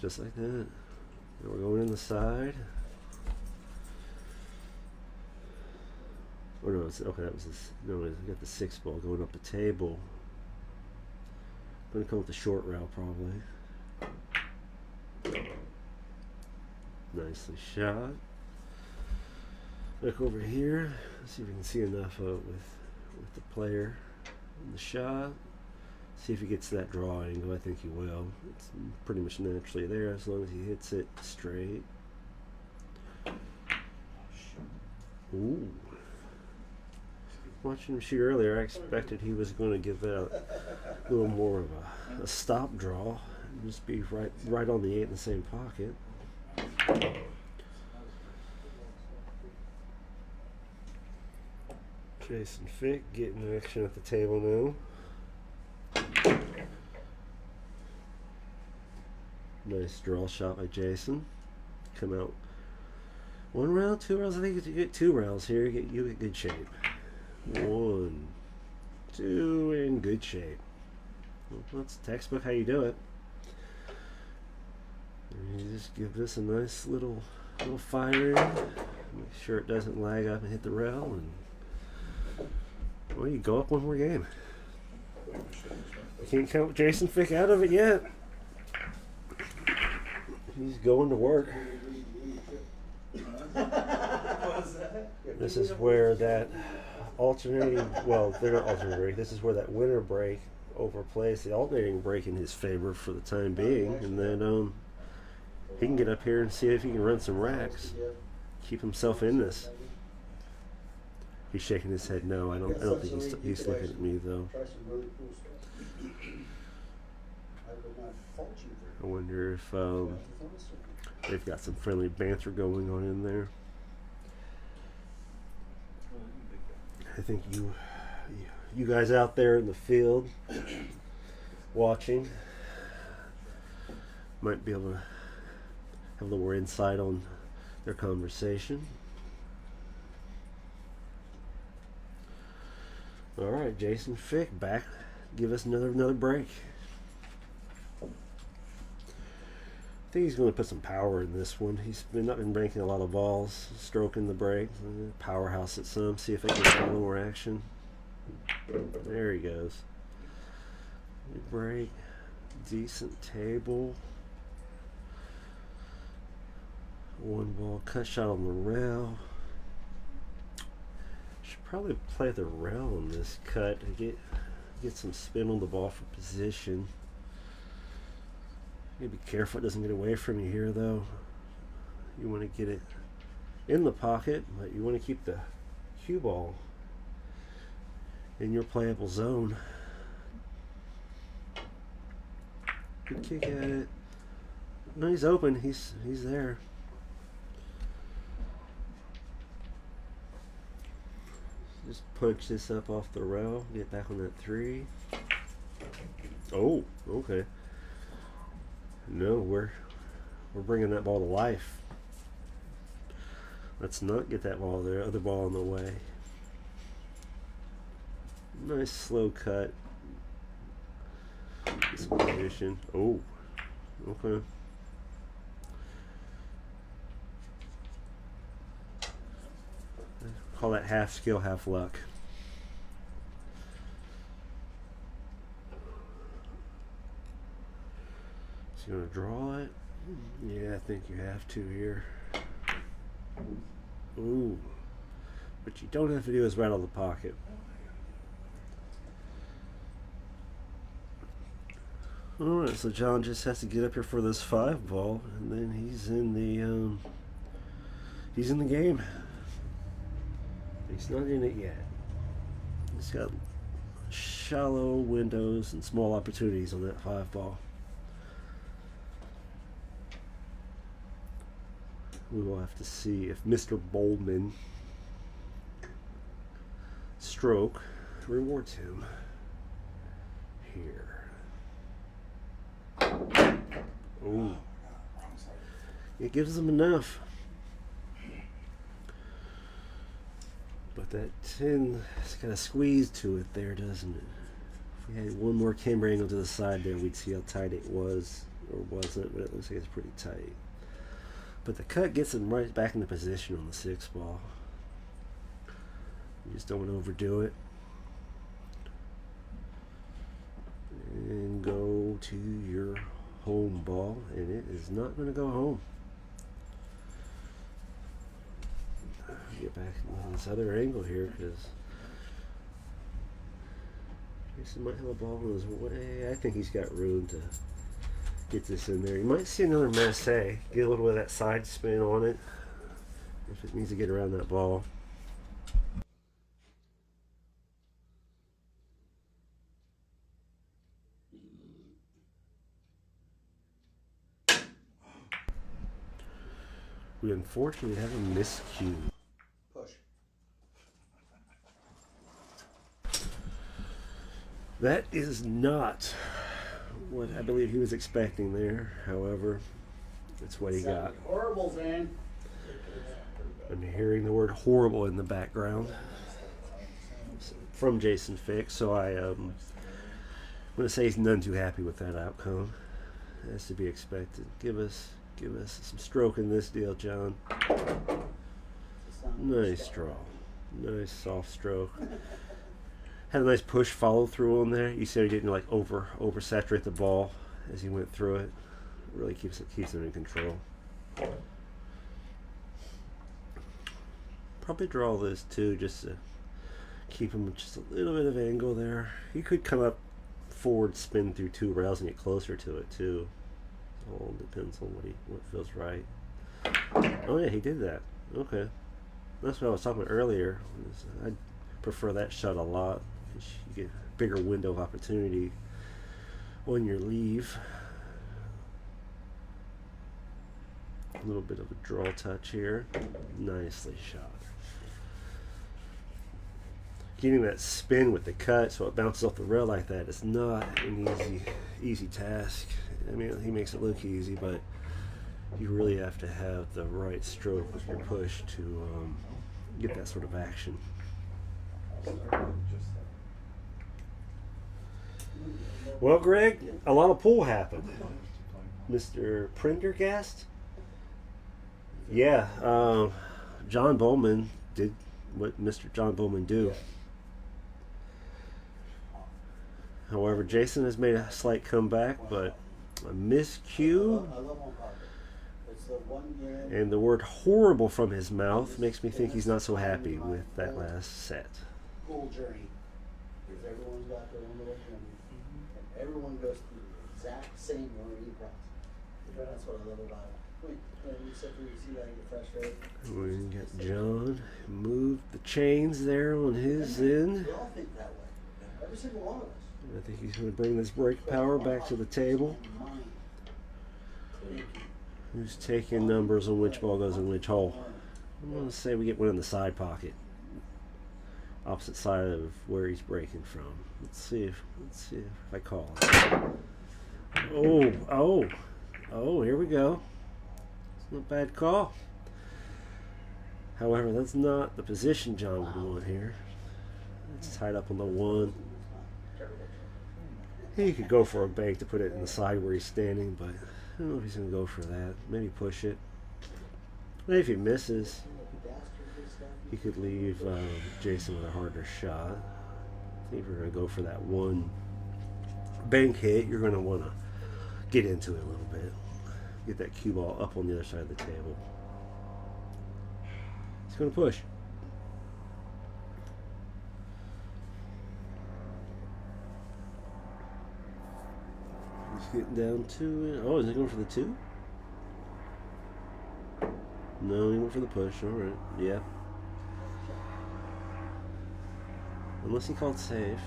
Just like that. Now we're going in the side. Oh no, okay, that was this. No, I got the 6 ball going up the table. Gonna come with the short rail probably. Nicely shot. Look over here. Let's see if we can see enough of it with the player in the shot. See if he gets that draw angle. I think he will. It's pretty much naturally there as long as he hits it straight. Ooh. Watching him shoot earlier, I expected he was going to give it a little more of a stop draw. And just be right on the 8 in the same pocket. Jason Fick getting action at the table now. Nice draw shot by Jason. Come out 1 round, 2 rounds. I think if you get 2 rounds here, you get good shape. 1, 2, in good shape. Well, that's textbook how you do it. And you just give this a nice little fire in. Make sure it doesn't lag up and hit the rail, and well, you go up 1 more game. You can't count Jason Fick out of it yet. He's going to work. This is where that alternating, well, they're not alternating break. This is where that winter break overplays the alternating break in his favor for the time being, and then he can get up here and see if he can run some racks, keep himself in this. He's shaking his head no. I don't think he's looking at me though. I wonder if they've got some friendly banter going on in there. I think you guys out there in the field watching might be able to have a little more insight on their conversation. All right, Jason Fick back. Give us another break. I think he's going to put some power in this one. He's not been breaking a lot of balls, stroking the break. Powerhouse it some. See if it gets a little more action. There he goes. Good break. Decent table. 1 ball cut shot on the rail. Should probably play the rail on this cut to get some spin on the ball for position. You gotta be careful it doesn't get away from you here though. You want to get it in the pocket, but you want to keep the cue ball in your playable zone. Good kick at it. No, he's open. He's there. Just punch this up off the rail. Get back on that 3. Oh, okay. No, we're bringing that ball to life. Let's not get that ball there. Other ball in the way. Nice slow cut. Some position. Oh, okay. Call that half skill, half luck. Is he gonna draw it? Yeah, I think you have to here. Ooh. What you don't have to do is rattle the pocket. Alright, so John just has to get up here for this 5 ball, and then he's in the game. He's not in it yet. He's got shallow windows and small opportunities on that 5 ball. We will have to see if Mr. Boldman stroke rewards him here. Ooh. It gives him enough. But that 10 has got a squeeze to it there, doesn't it? If we had one more camera angle to the side there, we'd see how tight it was, or wasn't, but it looks like it's pretty tight. But the cut gets him right back into position on the 6 ball. You just don't want to overdo it. And go to your home ball, and it is not going to go home. Get back into this other angle here, because Jason might have a ball in his way. I think he's got room to get this in there. You might see another masse, get a little bit of that side spin on it if it needs to get around that ball. We unfortunately have a miscue. Push. That is not what I believe he was expecting there. However, that's what he got. Horrible, Zan. I'm hearing the word horrible in the background from Jason Fick, so I'm going to say he's none too happy with that outcome. As to be expected. Give us some stroke in this deal, John. Nice draw. Nice soft stroke. Had a nice push follow through on there. You said he didn't like oversaturate the ball as he went through it. Really keeps him in control. Probably draw this too, just to keep him just a little bit of angle there. He could come up forward, spin through 2 rails, and get closer to it too. All depends on what feels right. Oh yeah, he did that. Okay, that's what I was talking about earlier. I prefer that shot a lot. You get a bigger window of opportunity on your leave. A little bit of a draw touch here. Nicely shot. Getting that spin with the cut so it bounces off the rail like that is not an easy task. I mean, he makes it look easy, but you really have to have the right stroke with your push to get that sort of action. Well, Greg, a lot of pool happened. Mr. Prendergast? Yeah, John Boldman did what Mr. John Boldman do. However, Jason has made a slight comeback, but a miscue and the word horrible from his mouth makes me think he's not so happy with that last set. Pool journey. Because everyone's got their own little journey. And everyone goes through the exact same learning process. That's what I love about it. When you sit there, you see that, you get frustrated. We got John move the chains there on his end. We all think that way. Every single one of us. I think he's going to bring this break power back to the table. Who's taking numbers on which ball goes in which hole? I'm going to say we get one in the side pocket. Opposite side of where he's breaking from. Let's see if I call it. Oh, here we go. It's not a bad call. However, that's not the position John would want here. It's tied up on the 1. He could go for a bank to put it in the side where he's standing, but I don't know if he's going to go for that. Maybe push it. Maybe if he misses, he could leave Jason with a harder shot. I think if you're going to go for that 1 bank hit, you're going to want to get into it a little bit. Get that cue ball up on the other side of the table. He's going to push. He's getting down to it. Oh, is he going for the 2? No, he went for the push. Alright. Yeah. Unless he called safe.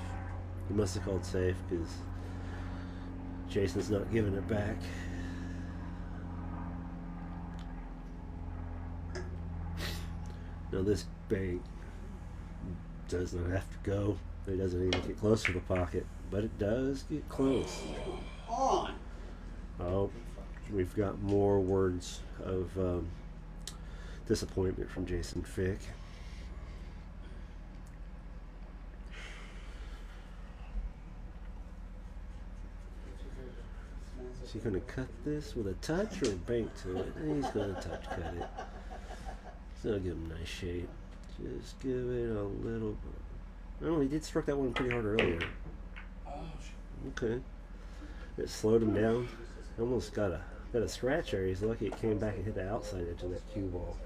He must have called safe because Jason's not giving it back. Now this bank does not have to go. It doesn't even get close to the pocket, but it does get close. On. Oh, we've got more words of disappointment from Jason Fick. Is he going to cut this with a touch or a bank to it? He's going to touch cut it. So give him a nice shape. Just give it a little. Oh, he did struck that one pretty hard earlier. Okay. It slowed him down. Almost got a scratch there. He's lucky it came back and hit the outside edge of the cue ball.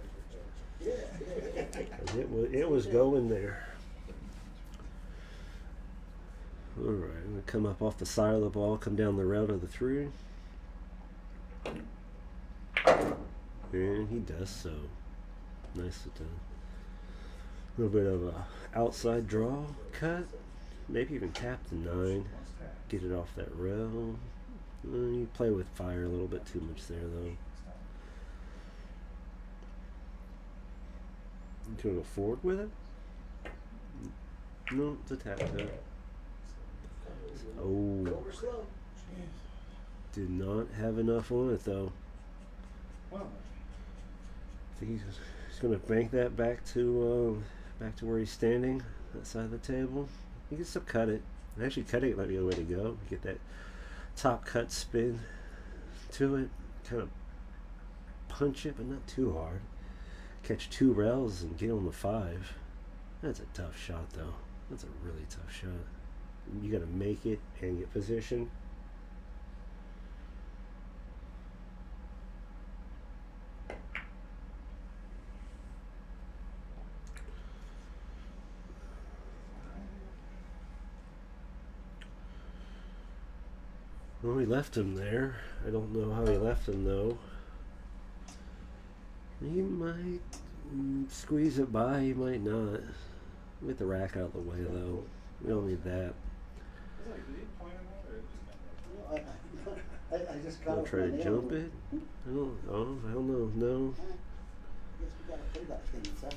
It was going there. All right, I'm going to come up off the side of the ball, come down the rail to the 3. And he does so. Nicely done. A little bit of a outside draw cut. Maybe even tap the 9. Get it off that rail. You play with fire a little bit too much there, though. You going to go forward with it? No, it's a tap cut. Oh. Did not have enough on it, though. I think he's going to bank that back to where he's standing, that side of the table. He can still cut it. And actually, cutting it might be the way to go. Get that top cut spin to it. Kind of punch it, but not too hard. Catch 2 rails and get on the 5. That's a tough shot, though. That's a really tough shot. You got to make it and get position. Well, he left him there. I don't know how he left him, though. He might squeeze it by, he might not. Get the rack out of the way, though. We don't need that. I just got I'll try to jump it. I don't know. No. I guess we gotta play that thing, so.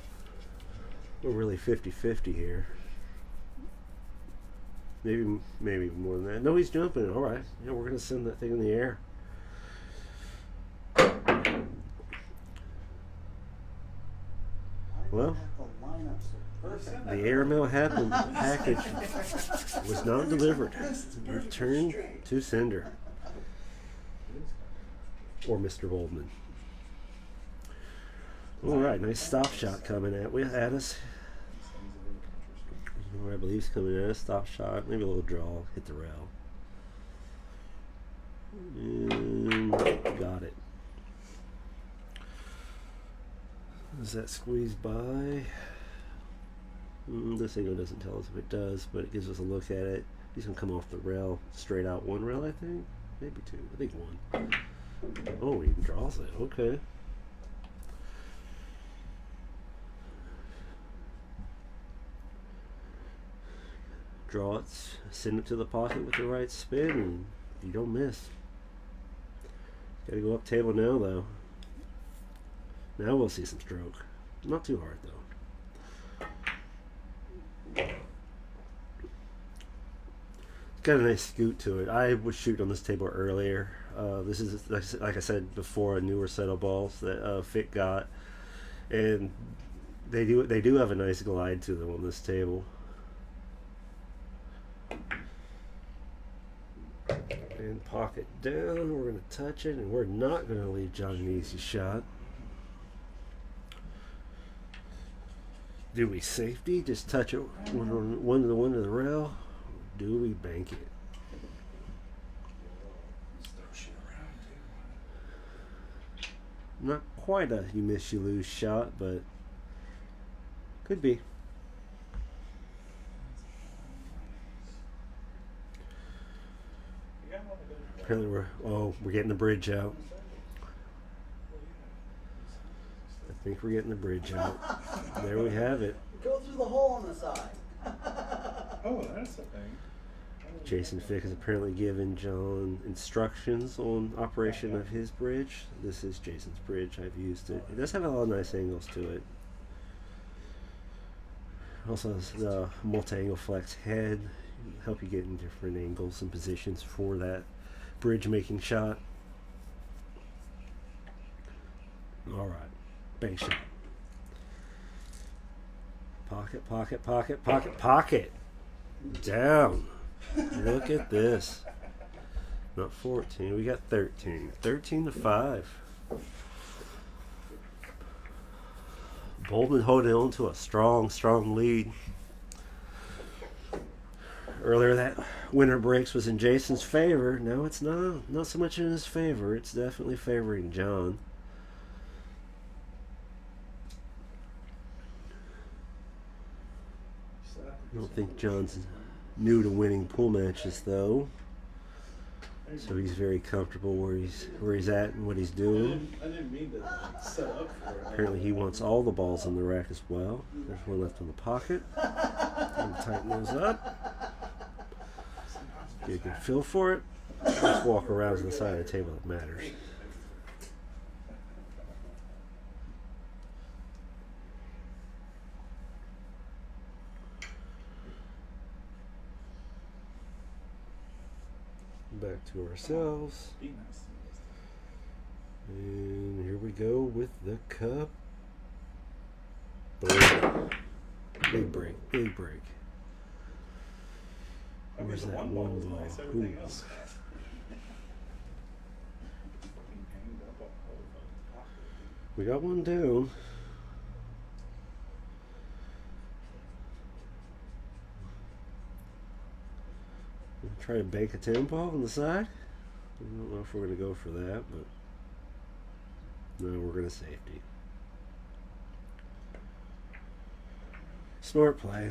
We're really 50-50 here. Maybe more than that. No, he's jumping. All right. Yeah, we're gonna send that thing in the air. Well, the airmail package was not delivered. Returned to sender. Or Mr. Boldman. All right, nice stop shot coming at us. I believe he's coming at us. Stop shot, maybe a little draw, hit the rail. And got it. Does that squeeze by? This angle doesn't tell us if it does, but it gives us a look at it. He's going to come off the rail, straight out 1 rail, I think. Maybe 2. I think 1. Oh, he draws it. Okay. Draw it, send it to the pocket with the right spin, and you don't miss. Got to go up table now, though. Now we'll see some stroke. Not too hard, though. It's got a nice scoot to it. I was shooting on this table earlier. This is, like I said before, a newer set of balls that Fick got. And They do have a nice glide to them on this table. And pocket down. We're going to touch it, and we're not going to leave John an easy shot. Do we safety? Just touch it one to the rail? Or do we bank it? Not quite a you miss you lose shot, but could be. Apparently we're getting the bridge out. I think we're getting the bridge out. There we have it. Go through the hole on the side. Oh, that's the thing. Jason Fick has apparently given John instructions on operation of his bridge. This is Jason's bridge. I've used it. It does have a lot of nice angles to it. Also has the multi-angle flex head. Help you get in different angles and positions for that bridge making shot. Alright. Bank shot. Pocket, pocket, pocket, pocket, pocket. Down. Look at this. Not 14. We got 13. 13 to 5. Boldman holding on to a strong lead. Earlier that winner breaks was in Jason's favor. Now it's not so much in his favor. It's definitely favoring John. I don't think John's new to winning pool matches though, so he's very comfortable where he's at and what he's doing. I didn't mean to set up for it. Apparently he wants all the balls in the rack as well. There's one left in the pocket. And tighten those up. Get a good feel for it. Just walk around to the side of the table that matters. Back to ourselves. Be nice. And here we go with the cup. Boom. Big break, big break. Where's that one ball? Nice, everything Ooh. else. We got one down. Try to bank a 10 ball on the side. I don't know if we're going to go for that, but no, we're going to safety. Smart play.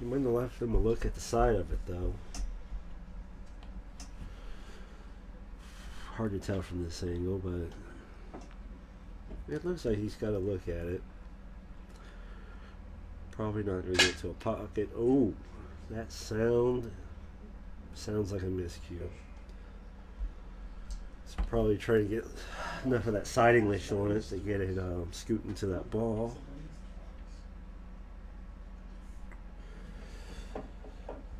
You might have left him a look at the side of it, though. Hard to tell from this angle, but it looks like he's got to look at it. Probably not going to get to a pocket. Oh, that sounds like a miscue. It's probably trying to get enough of that side English on it to get it scooting to that ball.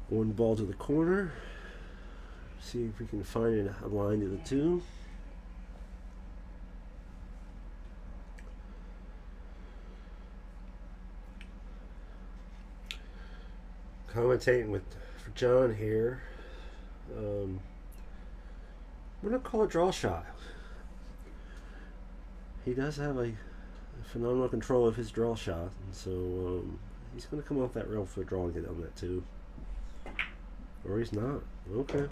One ball to the corner. See if we can find a line to the two. Commentating for John here. I'm going to call a draw shot. He does have a phenomenal control of his draw shot, and so he's going to come off that rail for a draw and get on that too. Or he's not. Okay.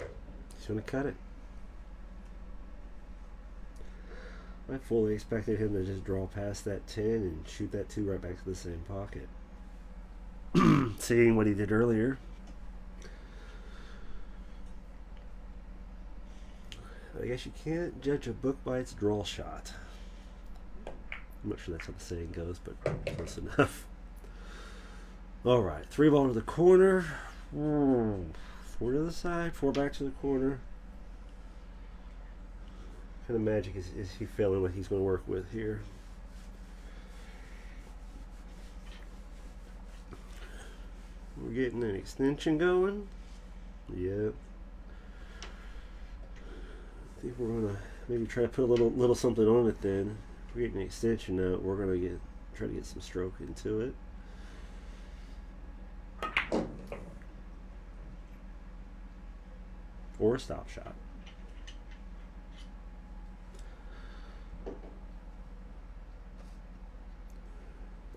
He's going to cut it. I fully expected him to just draw past that 10 and shoot that 2 right back to the same pocket. Seeing what he did earlier. I guess you can't judge a book by its draw shot. I'm not sure that's how the saying goes, but close enough. Alright, 3 ball to the corner. 4 to the side, 4 back to the corner. What kind of magic is he feeling what he's going to work with here? We're getting an extension going. Yep. I think we're going to maybe try to put a little something on it then. If we're getting an extension out, we're going to get Try to get some stroke into it. Or a stop shot. I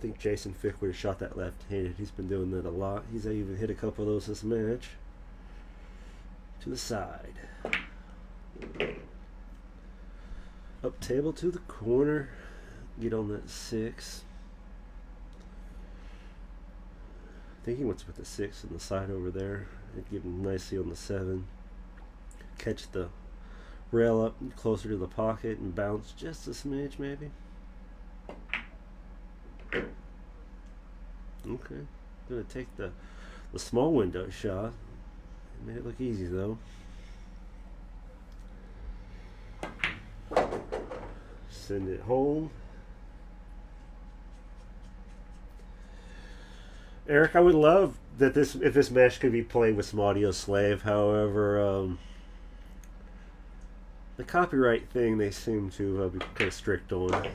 think Jason Fick would have shot that left-handed. He's been doing that a lot. He's even hit a couple of those this match. To the side. Up table to the corner. Get on that 6. I think he wants to put the 6 on the side over there. It'd give him nicely on the 7. Catch the rail up closer to the pocket and bounce just a smidge maybe. Okay. Gonna take the small window shot. Made it look easy though. Send it home. Eric, I would love that if this match could be played with some audio slave. However, the copyright thing they seem to be kind of strict on.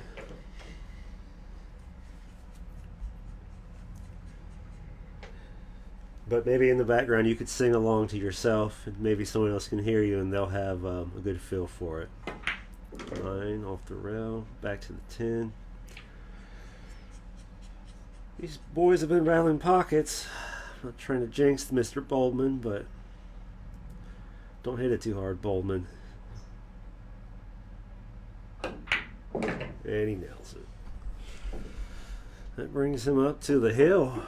But maybe in the background you could sing along to yourself, and maybe someone else can hear you, and they'll have a good feel for it. 9 off the rail, back to the 10. These boys have been rattling pockets. I'm not trying to jinx Mr. Boldman, but don't hit it too hard, Boldman. And he nails it. That brings him up to the hill.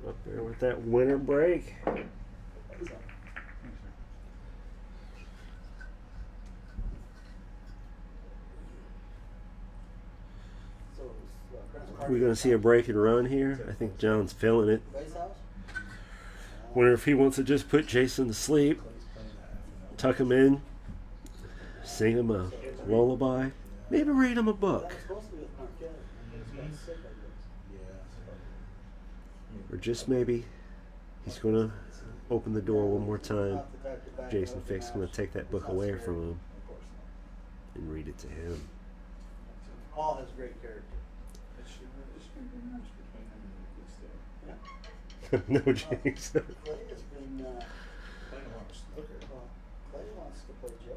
Up there with that winter break. We're going to see a break and run here. I think John's feeling it. Wonder if he wants to just put Jason to sleep, tuck him in, sing him a lullaby, maybe read him a book. Or just maybe he's going to open the door one more time. Jason Fick's going to take that book away from him and read it to him. All has great character. No jinx. Clay has been, Clay wants to play Joe.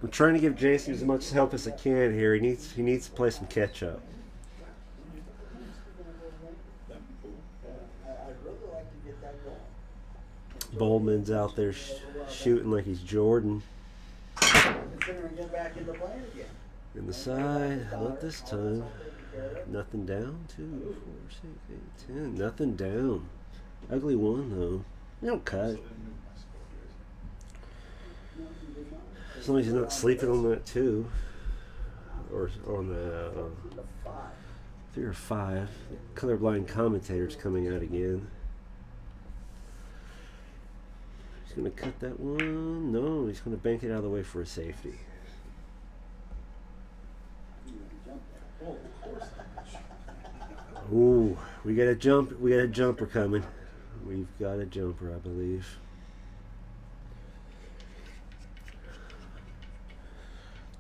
I'm trying to give Jason as much help as I can here. He needs to play some catch up. I'd really like to get that going. Boldman's out there shooting like he's Jordan. Considering getting back into playing again. In the side, not this time. Nothing down. 2, 4, 6, 8, 10. Nothing down. Ugly one though. You don't cut. As long as he's not sleeping on that 2, or on the 3 or 5. Colorblind commentator's coming out again. He's gonna cut that one. No, he's gonna bank it out of the way for a safety. Ooh, we got a jump. We got a jumper coming. We've got a jumper, I believe.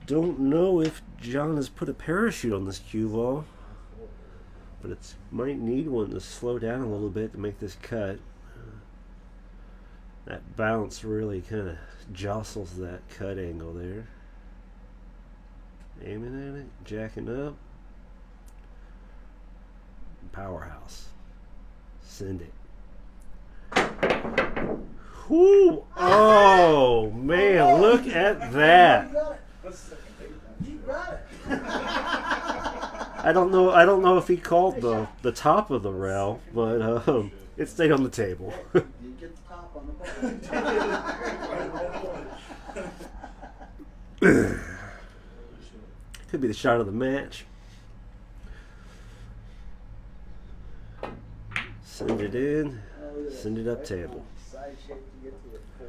Don't know if John has put a parachute on this cue ball, but it might need one to slow down a little bit to make this cut. That bounce really kind of jostles that cut angle there. Aiming at it, jacking up. Powerhouse. Send it. Whoo! Oh man, look at that. You got it. I don't know if he called the top of the rail, but it stayed on the table. You get the top on the ball. Could be the shot of the match. Send it in. Send it up table. Side shape to get to the 4.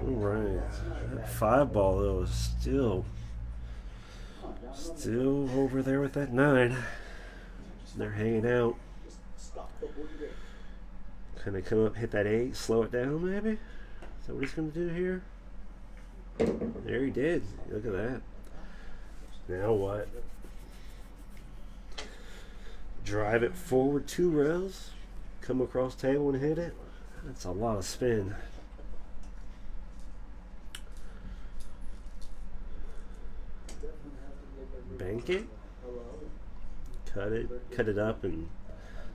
All right. That 5 ball though is still over there with that 9. They're hanging out. Kind of come up, hit that 8, slow it down maybe. Is that what he's going to do here? There he did. Look at that. Now what? Drive it forward 2 rails, come across table and hit it. That's a lot of spin. Bank it, cut it up, and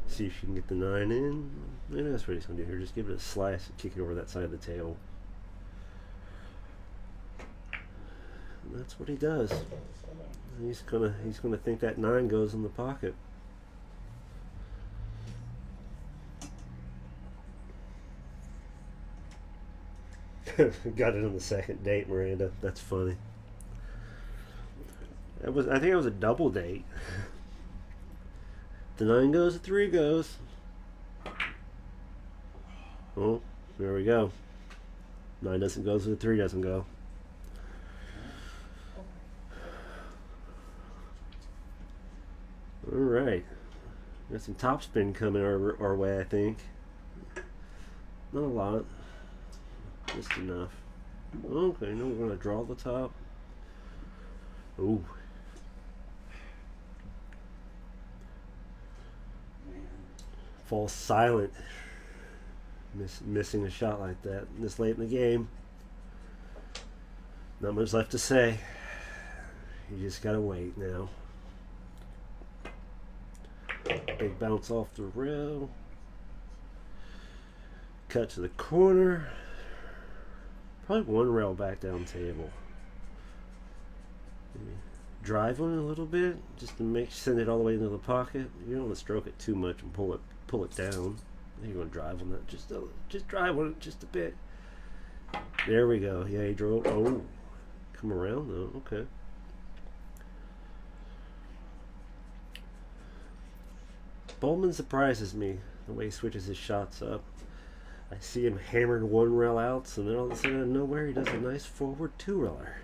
see if you can get the 9 in. Maybe that's what he's gonna do here. Just give it a slice and kick it over that side of the table. And that's what he does. He's gonna think that 9 goes in the pocket. Got it on the second date, Miranda. That's funny. I think it was a double date. The 9 goes, the 3 goes. Oh, there we go. 9 doesn't go, so the 3 doesn't go. All right, got some topspin coming our way, I think. Not a lot, just enough. Okay, now we're gonna draw the top. Ooh. Falls silent. Missing a shot like that this late in the game. Not much left to say. You just gotta wait now. Big bounce off the rail. Cut to the corner. Probably 1 rail back down table. Maybe drive on it a little bit just to send it all the way into the pocket. You don't want to stroke it too much and pull it down. You're going to drive on that just drive on it just a bit. There we go. Yeah, he drove. Oh, come around though. Okay. Boldman surprises me the way he switches his shots up. I see him hammered 1 rail outs, and then all of a sudden, out of nowhere, he does a nice forward 2 railer.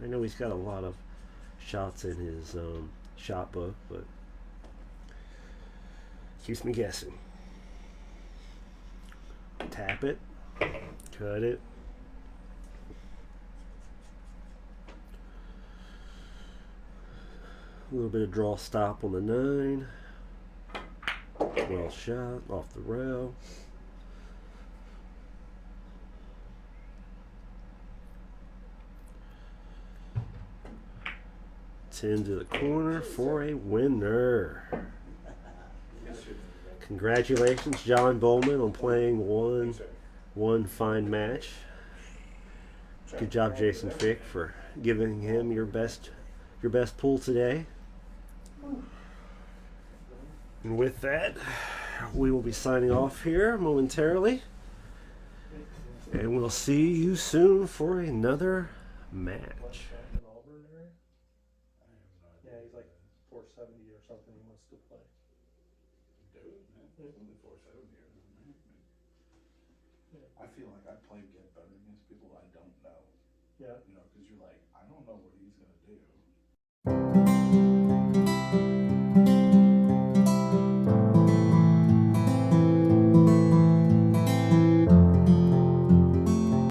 I know he's got a lot of shots in his shot book, but keeps me guessing. Tap it, cut it. A little bit of draw stop on the 9. Well shot off the rail. Ten to the corner for a winner. Congratulations, John Boldman, on playing one fine match. Good job, Jason Fick, for giving him your best pull today. And with that, we will be signing off here momentarily. And we'll see you soon for another match. Yeah, he's like 470 or something. He wants to play. Dude, man, it's only 470 or something. I feel like I get better against people I don't know. Yeah. You know, because you're like, I don't know what he's gonna do.